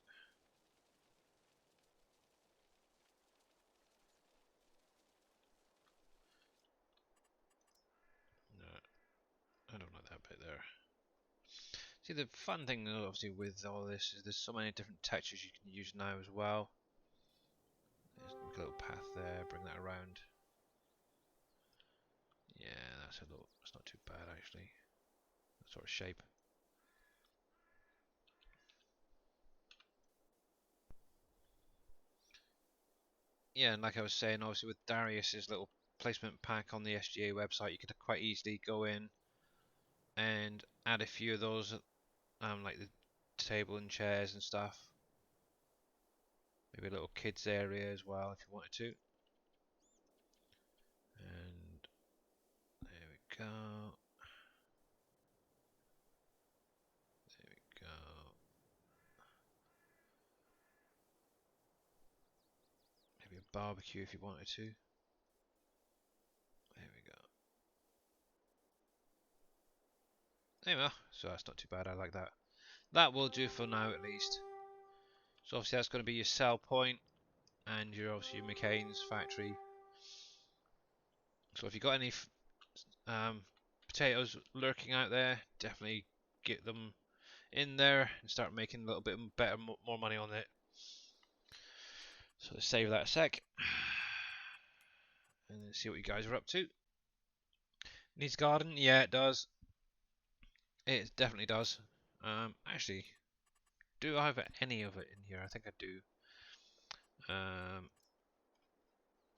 Speaker 1: No, I don't like that bit there. See, the fun thing obviously with all this is there's so many different textures you can use now as well. Let's make a little path there, bring that around. Yeah, that's not too bad actually. That sort of shape. Yeah, and like I was saying, obviously with Darius's little placement pack on the SGA website, you could quite easily go in and add a few of those, like the table and chairs and stuff. Maybe a little kids area as well if you wanted to. And there we go. There we go. Maybe a barbecue if you wanted to. There we go. There we are. So that's not too bad. I like that. That will do for now at least. So obviously that's going to be your sell point and your obviously your McCain's factory. So if you've got any potatoes lurking out there, definitely get them in there and start making a little bit better, more money on it. So let's save that a sec and then see what you guys are up to. Needs garden? Yeah, it does. It definitely does. Actually, do I have any of it in here? I think I do.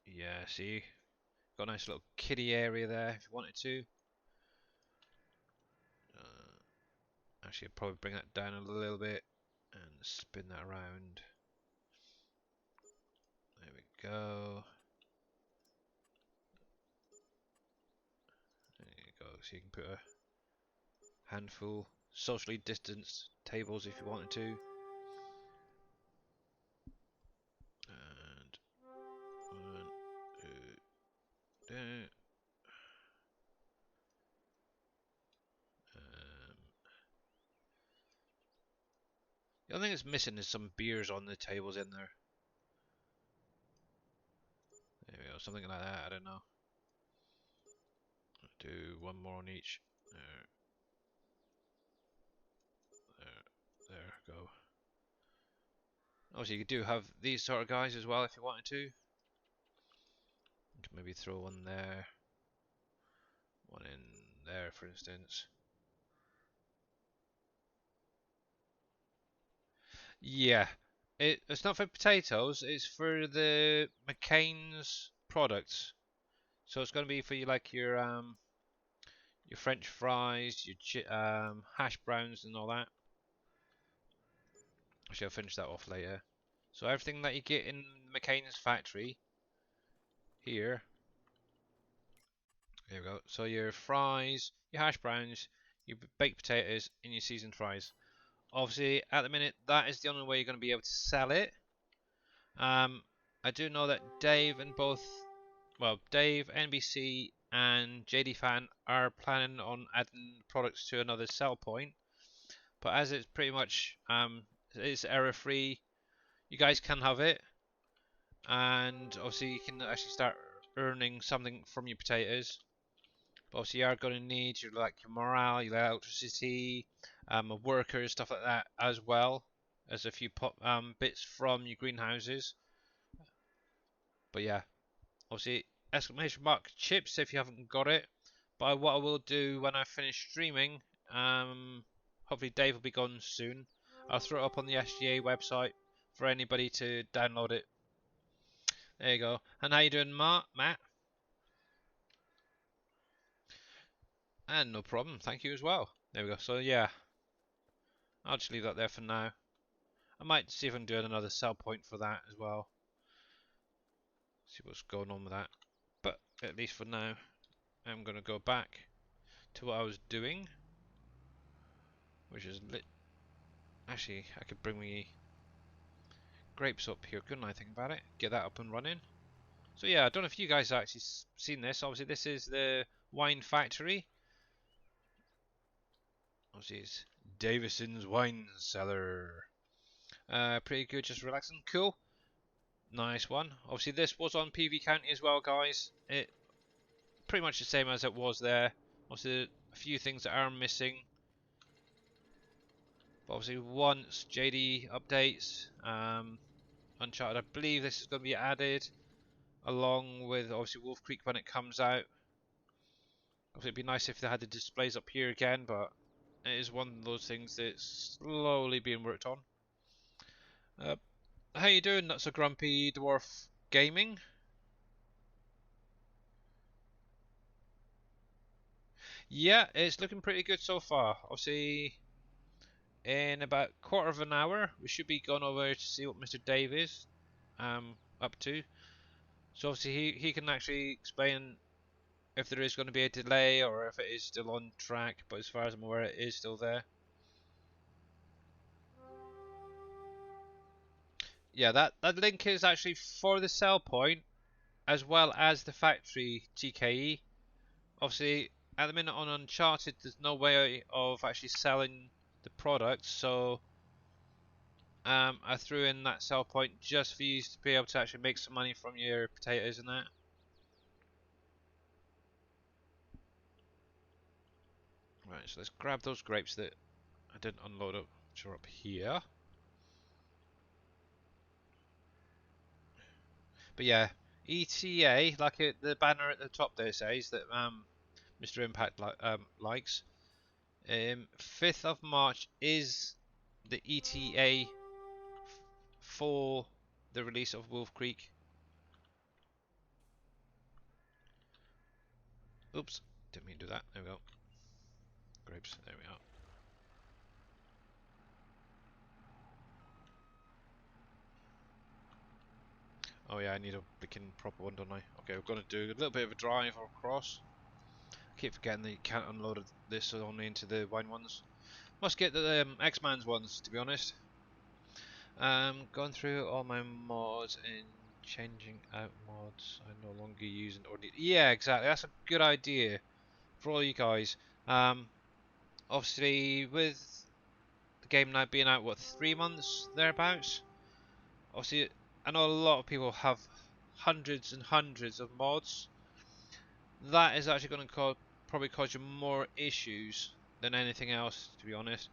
Speaker 1: Yeah, see, got a nice little kiddie area there if you wanted to. Actually, I'd probably bring that down a little bit and spin that around. There we go. There you go. So you can put a handful socially distanced tables if you wanted to. And one, two, three. thing it's missing is some beers on the tables in there. There we go, something like that. I don't know. Do one more on each. There go. Obviously, you do have these sort of guys as well if you wanted to. You could maybe throw one there, one in there, for instance. Yeah, it's not for potatoes. It's for the McCain's products. So it's going to be for you like your French fries, your hash browns and all that. Actually, I'll finish that off later. So everything that you get in McCain's factory here. There we go. So your fries, your hash browns, your baked potatoes, and your seasoned fries. Obviously, at the minute, that is the only way you're going to be able to sell it. I do know that Dave and Dave, NBC, and JD Fan are planning on adding products to another sell point. But as it's pretty much it's error free, you guys can have it, and obviously you can actually start earning something from your potatoes. But obviously you are going to need your morale, your electricity, workers, stuff like that, as well as a few bits from your greenhouses. But yeah, obviously exclamation mark chips if you haven't got it. But what I will do when I finish streaming, hopefully Dave will be gone soon. I'll throw it up on the SGA website for anybody to download it. There you go. And how you doing, Matt? And no problem. Thank you as well. There we go. So yeah, I'll just leave that there for now. I might see if I'm doing another sell point for that as well. See what's going on with that. But at least for now, I'm going to go back to what I was doing, which is actually I could bring me grapes up here, couldn't I? Think about it. Get that up and running. So yeah, I don't know if you guys have actually seen this. Obviously, this is the wine factory. Obviously, it's Davison's wine cellar. Pretty good, just relaxing, cool. Nice one. Obviously, this was on PV County as well, guys. It pretty much the same as it was there. Obviously, a few things that are missing. But obviously, once JD updates, Uncharted, I believe this is going to be added along with obviously WolfCreek when it comes out. Obviously, it'd be nice if they had the displays up here again, but it is one of those things that's slowly being worked on. How you doing, Not So Grumpy Dwarf Gaming? Yeah, it's looking pretty good so far. Obviously, in about a quarter of an hour, we should be going over to see what Mr. Dave is up to. So obviously he can actually explain if there is going to be a delay or if it is still on track. But as far as I'm aware, it is still there. Yeah, that link is actually for the sell point as well as the factory TKE. Obviously, at the minute on Uncharted, there's no way of actually selling the product, so I threw in that sell point just for you to be able to actually make some money from your potatoes and that. Right, so let's grab those grapes that I didn't unload up, which are up here. But yeah, ETA, like the banner at the top there says that Mr. Impact likes. 5th of March is the ETA for the release of WolfCreek. Oops, didn't mean to do that. There we go. Grapes, there we are. Oh yeah, I need a freaking proper one, don't I? Okay, we're going to do a little bit of a drive across. I keep forgetting that you can't unload this only into the wine ones. Must get the X-Man's ones, to be honest. Going through all my mods and changing out mods I no longer use or need. Yeah, exactly. That's a good idea for all you guys. Obviously, with the game now being out, what, 3 months thereabouts. Obviously, I know a lot of people have hundreds and hundreds of mods. That is actually going to probably cause you more issues than anything else, to be honest.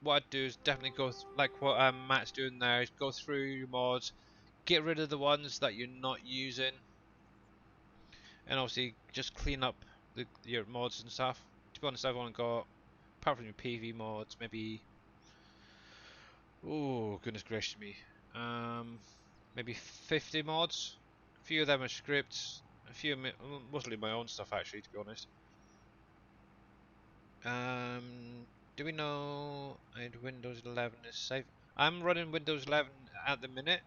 Speaker 1: What I'd do is definitely go like what Matt's doing there, is go through your mods, get rid of the ones that you're not using, and obviously just clean up your mods and stuff. To be honest, I've only got, apart from your PV mods, maybe, oh goodness gracious me, maybe 50 mods. A few of them are scripts, a few, mostly my own stuff actually, to be honest. Do we know Windows 11 is safe? I'm running Windows 11 at the minute,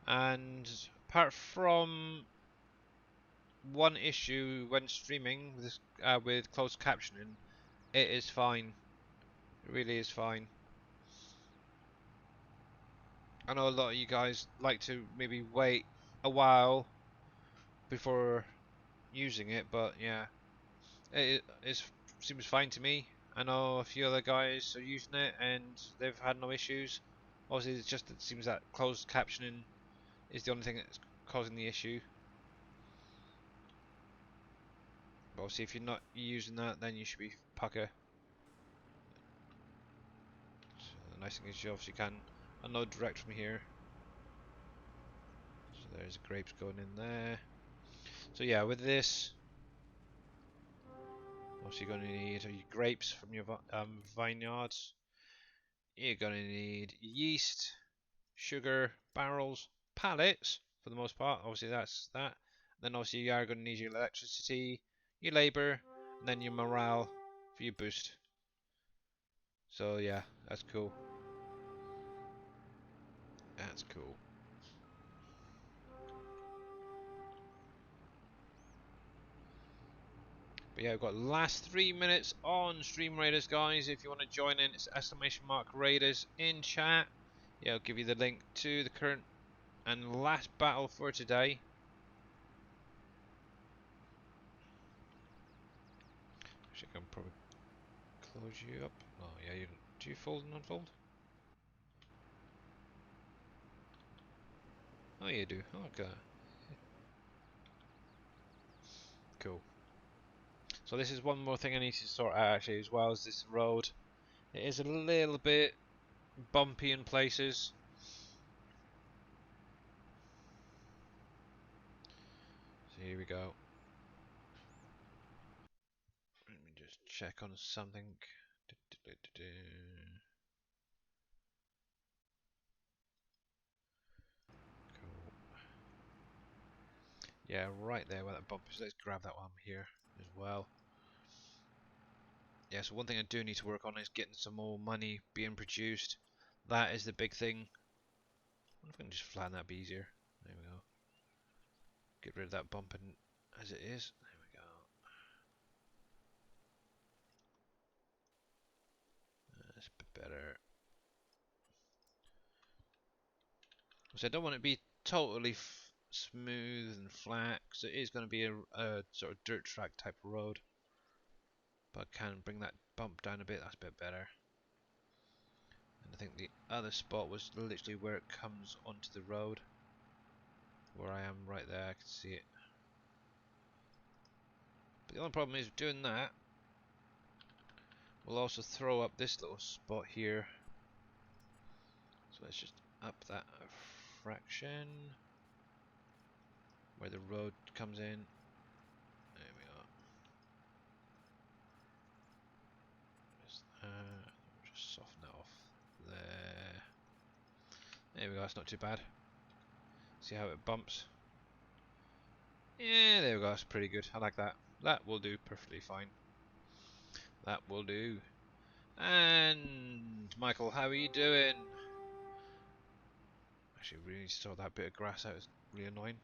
Speaker 1: and apart from one issue when streaming with closed captioning, it is fine. It really is fine. I know a lot of you guys like to maybe wait a while before using it, but yeah, it seems fine to me. I know a few other guys are using it and they've had no issues. Obviously, it's just, it seems that closed captioning is the only thing that's causing the issue. But obviously, if you're not using that, then you should be pucker. So the nice thing is you obviously can unload direct from here. So there's grapes going in there. So yeah, with this, obviously you're going to need your grapes from your vineyards. You're going to need yeast, sugar, barrels, pallets for the most part. Obviously that's that. Then obviously you are going to need your electricity, your labour, and then your morale for your boost. So yeah, that's cool. That's cool. But yeah, we've got last 3 minutes on Stream Raiders, guys. If you want to join in, it's !Raiders in chat. Yeah, I'll give you the link to the current and last battle for today. Actually, I can probably close you up. Oh yeah, do you fold and unfold? Oh, you do. Okay. Cool. So this is one more thing I need to sort out actually, as well as this road. It is a little bit bumpy in places. So here we go. Let me just check on something. Cool. Yeah, right there where that bump is. Let's grab that one here as well. Yeah, so one thing I do need to work on is getting some more money being produced. That is the big thing. I wonder if I can just flatten that, be easier. There we go. Get rid of that bumping as it is. There we go. That's a bit better. So I don't want it to be totally smooth and flat, because it is going to be a sort of dirt track type of road. But I can bring that bump down a bit, that's a bit better. And I think the other spot was literally where it comes onto the road. Where I am right there, I can see it. But the only problem is doing that will also throw up this little spot here. So let's just up that a fraction. Where the road comes in. There we are. Just soften that off there. There we go, that's not too bad. See how it bumps? Yeah, there we go, that's pretty good. I like that. That will do perfectly fine. That will do. And Michael, how are you doing? Actually, we need to sort that bit of grass out. It's really annoying.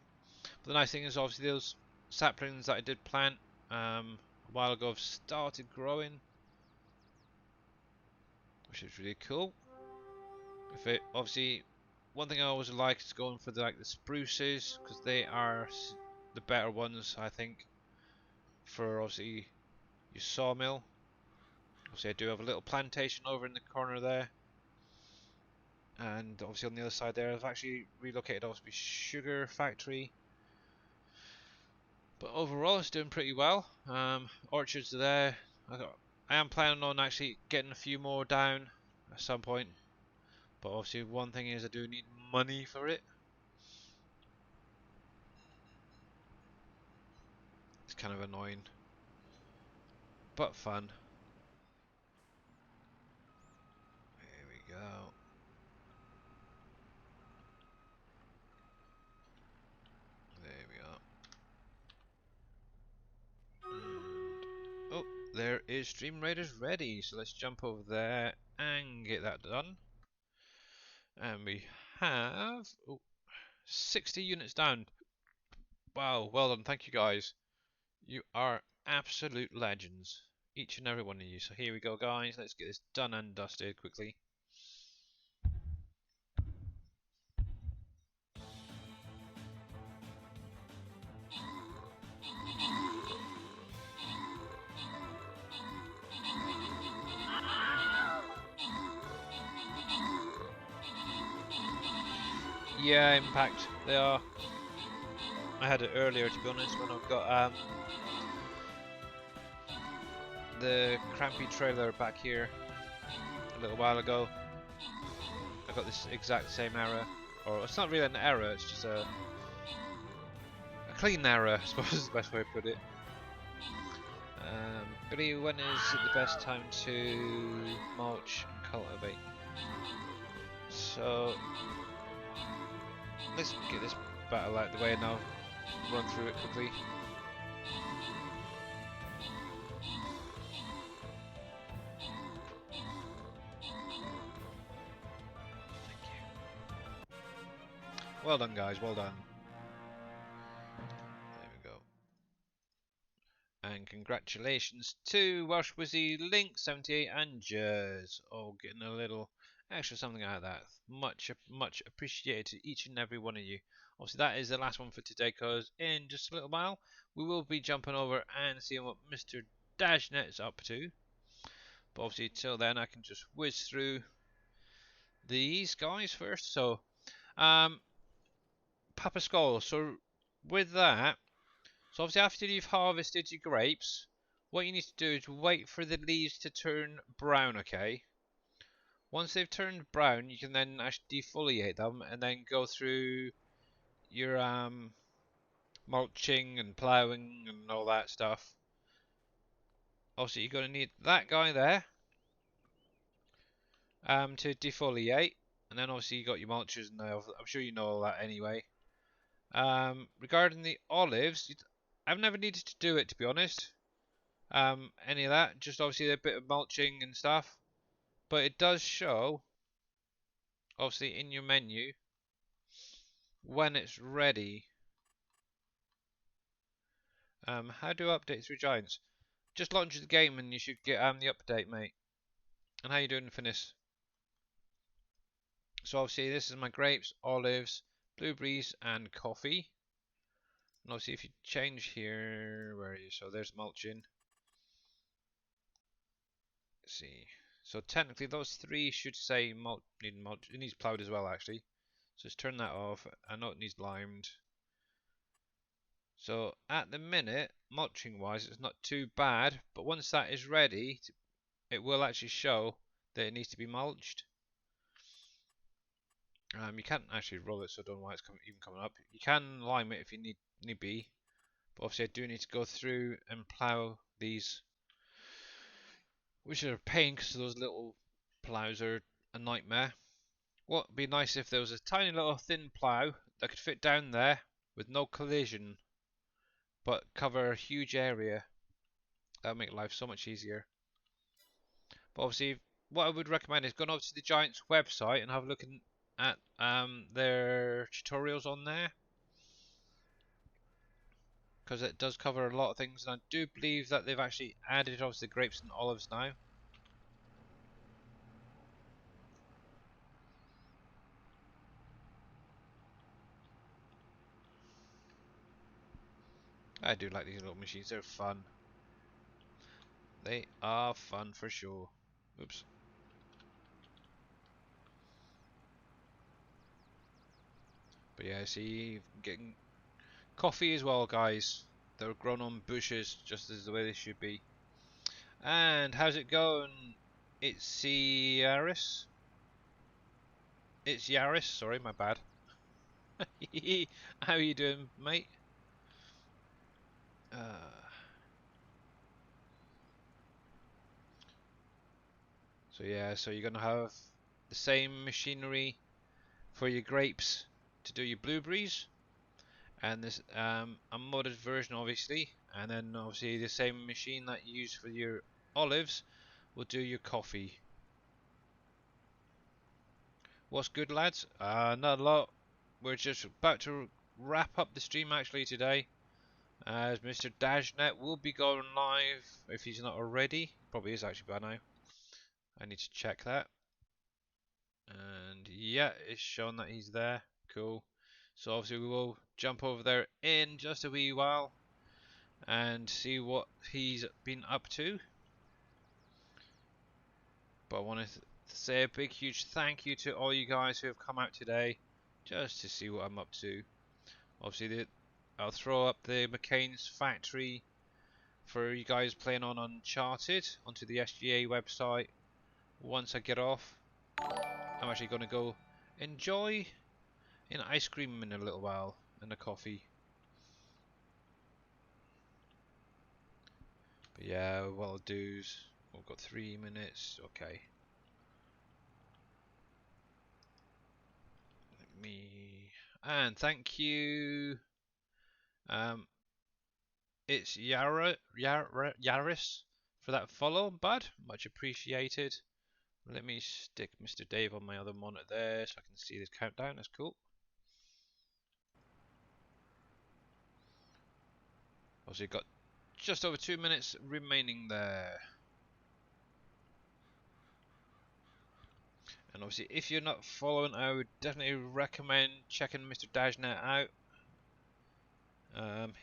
Speaker 1: But the nice thing is, obviously, those saplings that I did plant a while ago have started growing, which is really cool. If it obviously, one thing I always like is going for the spruces, because they are the better ones, I think, for obviously your sawmill. Obviously I do have a little plantation over in the corner there. And obviously on the other side there I've actually relocated also a sugar factory. But overall it's doing pretty well. Orchards are there. I am planning on actually getting a few more down at some point. But obviously one thing is I do need money for it. It's kind of annoying. But fun. Here we go. There we are. And, oh, there is Stream Raiders ready. So let's jump over there and get that done. And we have 60 units down. Wow, well done. Thank you guys. You are absolute legends. Each and every one of you. So here we go, guys. Let's get this done and dusted quickly. Yeah, Impact. They are. I had it earlier, to be honest, when I've got the crampy trailer back here a little while ago. I got this exact same error, or it's not really an error, it's just a clean error, I suppose is the best way to put it. Billy, when is it the best time to mulch and cultivate? So let's get this battle out of the way and I'll run through it quickly. Well done, guys, well done. There we go. And congratulations to Welsh Wizzy, Link78 and Jers, all getting a little extra something out of that. Much appreciated to each and every one of you. Obviously that is the last one for today, because in just a little while we will be jumping over and seeing what Mr. Dashnet is up to. But obviously till then I can just whiz through these guys first. So Papa Skull, so with that, so obviously after you've harvested your grapes, what you need to do is wait for the leaves to turn brown, okay? Once they've turned brown, you can then actually defoliate them and then go through your mulching and ploughing and all that stuff. Obviously you're going to need that guy there to defoliate, and then obviously you got your mulchers and I'm sure you know all that anyway. Regarding the olives, I've never needed to do it, to be honest. Any of that, just obviously a bit of mulching and stuff, but it does show obviously in your menu when it's ready. How do I update through Giants? Just launch the game and you should get the update, mate. And how you doing, Finis? So obviously this is my grapes, olives, blueberries and coffee. And obviously if you change here, where are you? So there's mulching. Let's see. So technically those three should say need mulch. It needs ploughed as well actually. So just turn that off. I know it needs limed. So at the minute, mulching wise, it's not too bad. But once that is ready, it will actually show that it needs to be mulched. You can't actually roll it, so I don't know why it's even coming up. You can lime it if you need be. But obviously I do need to go through and plough these, which are a pain because those little ploughs are a nightmare. What would be nice if there was a tiny little thin plough that could fit down there with no collision, but cover a huge area. That would make life so much easier. But obviously, what I would recommend is going over to the Giants website and have a look at their tutorials on there, because it does cover a lot of things, and I do believe that they've actually added obviously the grapes and olives now. I do like these little machines, they're fun. They are fun for sure. Oops. But yeah, see, getting coffee as well, guys. They're grown on bushes, just as the way they should be. And how's it going? It's Yaris. It's Yaris. Sorry, my bad. How are you doing, mate? So yeah, so you're gonna have the same machinery for your grapes to do your blueberries, and this a modded version obviously, and then obviously the same machine that you use for your olives will do your coffee. What's good, lads? Not a lot. We're just about to wrap up the stream actually today, as Mr. Dashnet will be going live if he's not already. He probably is actually by now. I need to check that. And yeah, it's shown that he's there. Cool. So obviously we will jump over there in just a wee while and see what he's been up to. But I want to say a big huge thank you to all you guys who have come out today just to see what I'm up to. Obviously I'll throw up the McCain's factory for you guys playing on Uncharted onto the SGA website once I get off. I'm actually going to go enjoy an ice cream in a little while and a coffee. But yeah, what I'll do is we've got 3 minutes. Okay. Let me and thank you. Um, it's Yaris for that follow, bud. Much appreciated. Let me stick Mr. Dave on my other monitor there so I can see this countdown. That's cool. Also, you've got just over 2 minutes remaining there. And obviously, if you're not following, I would definitely recommend checking Mr. Dashnet out.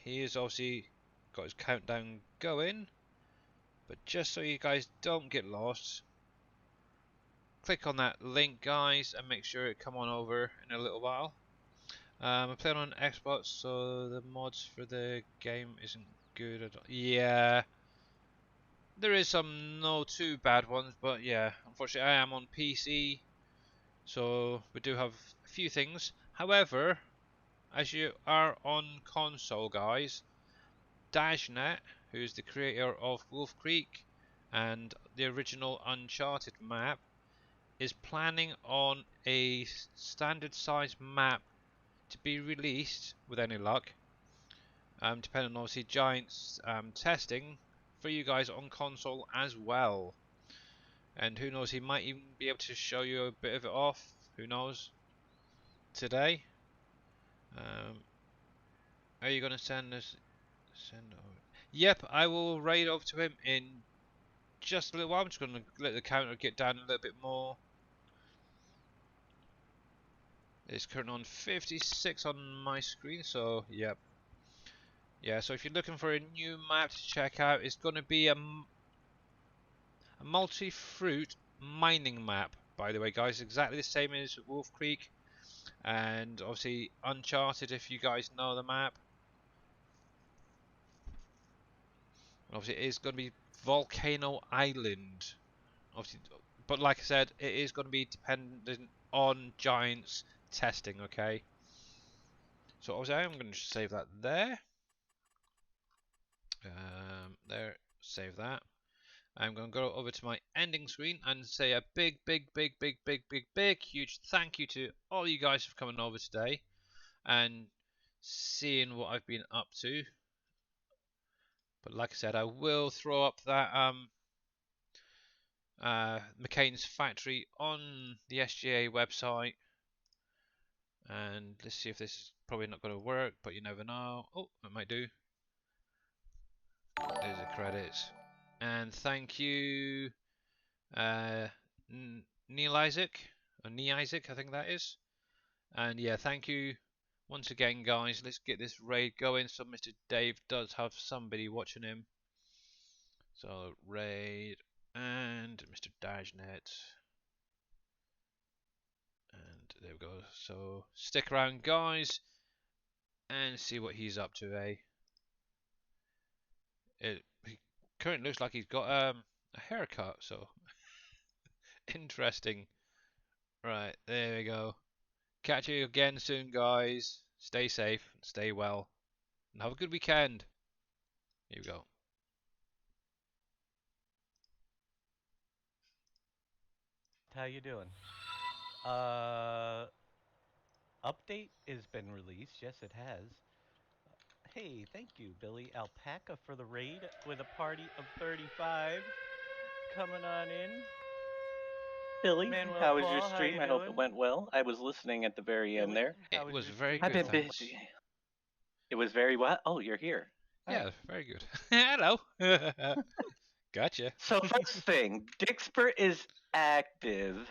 Speaker 1: He has obviously got his countdown going, but just so you guys don't get lost, click on that link, guys, and make sure it come on over in a little while. I'm playing on Xbox, so the mods for the game isn't good at all. Yeah, there is some no too bad ones, but yeah, unfortunately I am on PC, so we do have a few things. However, as you are on console, guys, Dashnet, who's the creator of WolfCreek and the original Uncharted map, is planning on a standard size map to be released with any luck, depending on obviously Giant's testing for you guys on console as well. And who knows, he might even be able to show you a bit of it off. Who knows? Today. Are you gonna send us? Send over. Yep, I will raid over to him in just a little while. I'm just gonna let the counter get down a little bit more. It's currently on 56 on my screen, so yep. Yeah, so if you're looking for a new map to check out, it's going to be a multi-fruit mining map, by the way, guys. Exactly the same as WolfCreek, and obviously Uncharted, if you guys know the map. And obviously it is going to be Volcano Island. Obviously, but like I said, it is going to be dependent on Giants testing, okay? So obviously I'm going to save that there. There, save that. I'm going to go over to my ending screen and say a big huge thank you to all you guys for coming over today and seeing what I've been up to. But like I said, I will throw up that McCain's factory on the SGA website, and let's see if this is probably not going to work, but you never know. Oh, it might do. There's the credits. And thank you, uh, Neil Isaac, or Nee Isaac, I think that is. And yeah, thank you once again, guys. Let's get this raid going. So Mr. Dave does have somebody watching him. So Raid and Mr. Dajnet. And there we go. So stick around, guys, and see what he's up to, eh? He currently looks like he's got a haircut, so interesting. Right, there we go. Catch you again soon, guys. Stay safe, stay well, and have a good weekend. Here we go.
Speaker 2: How you doing? Update has been released. Yes, it has. Hey, thank you, Billy Alpaca, for the raid with a party of 35 coming on in.
Speaker 3: Billy,
Speaker 2: Manuel
Speaker 3: how was your
Speaker 2: Paul, how
Speaker 3: stream?
Speaker 2: you
Speaker 3: I hope it
Speaker 2: doing?
Speaker 3: went well. I was listening at the very end
Speaker 2: Billy,
Speaker 3: there.
Speaker 2: how
Speaker 1: It
Speaker 2: was
Speaker 1: was
Speaker 2: your
Speaker 1: very
Speaker 2: stream
Speaker 3: I've
Speaker 1: good,
Speaker 3: been
Speaker 2: today?
Speaker 1: thanks.
Speaker 3: busy. It was very well. Oh, you're here.
Speaker 1: Yeah,
Speaker 3: Hi.
Speaker 1: very good. Hello. Gotcha.
Speaker 3: So first thing, Dixper is active.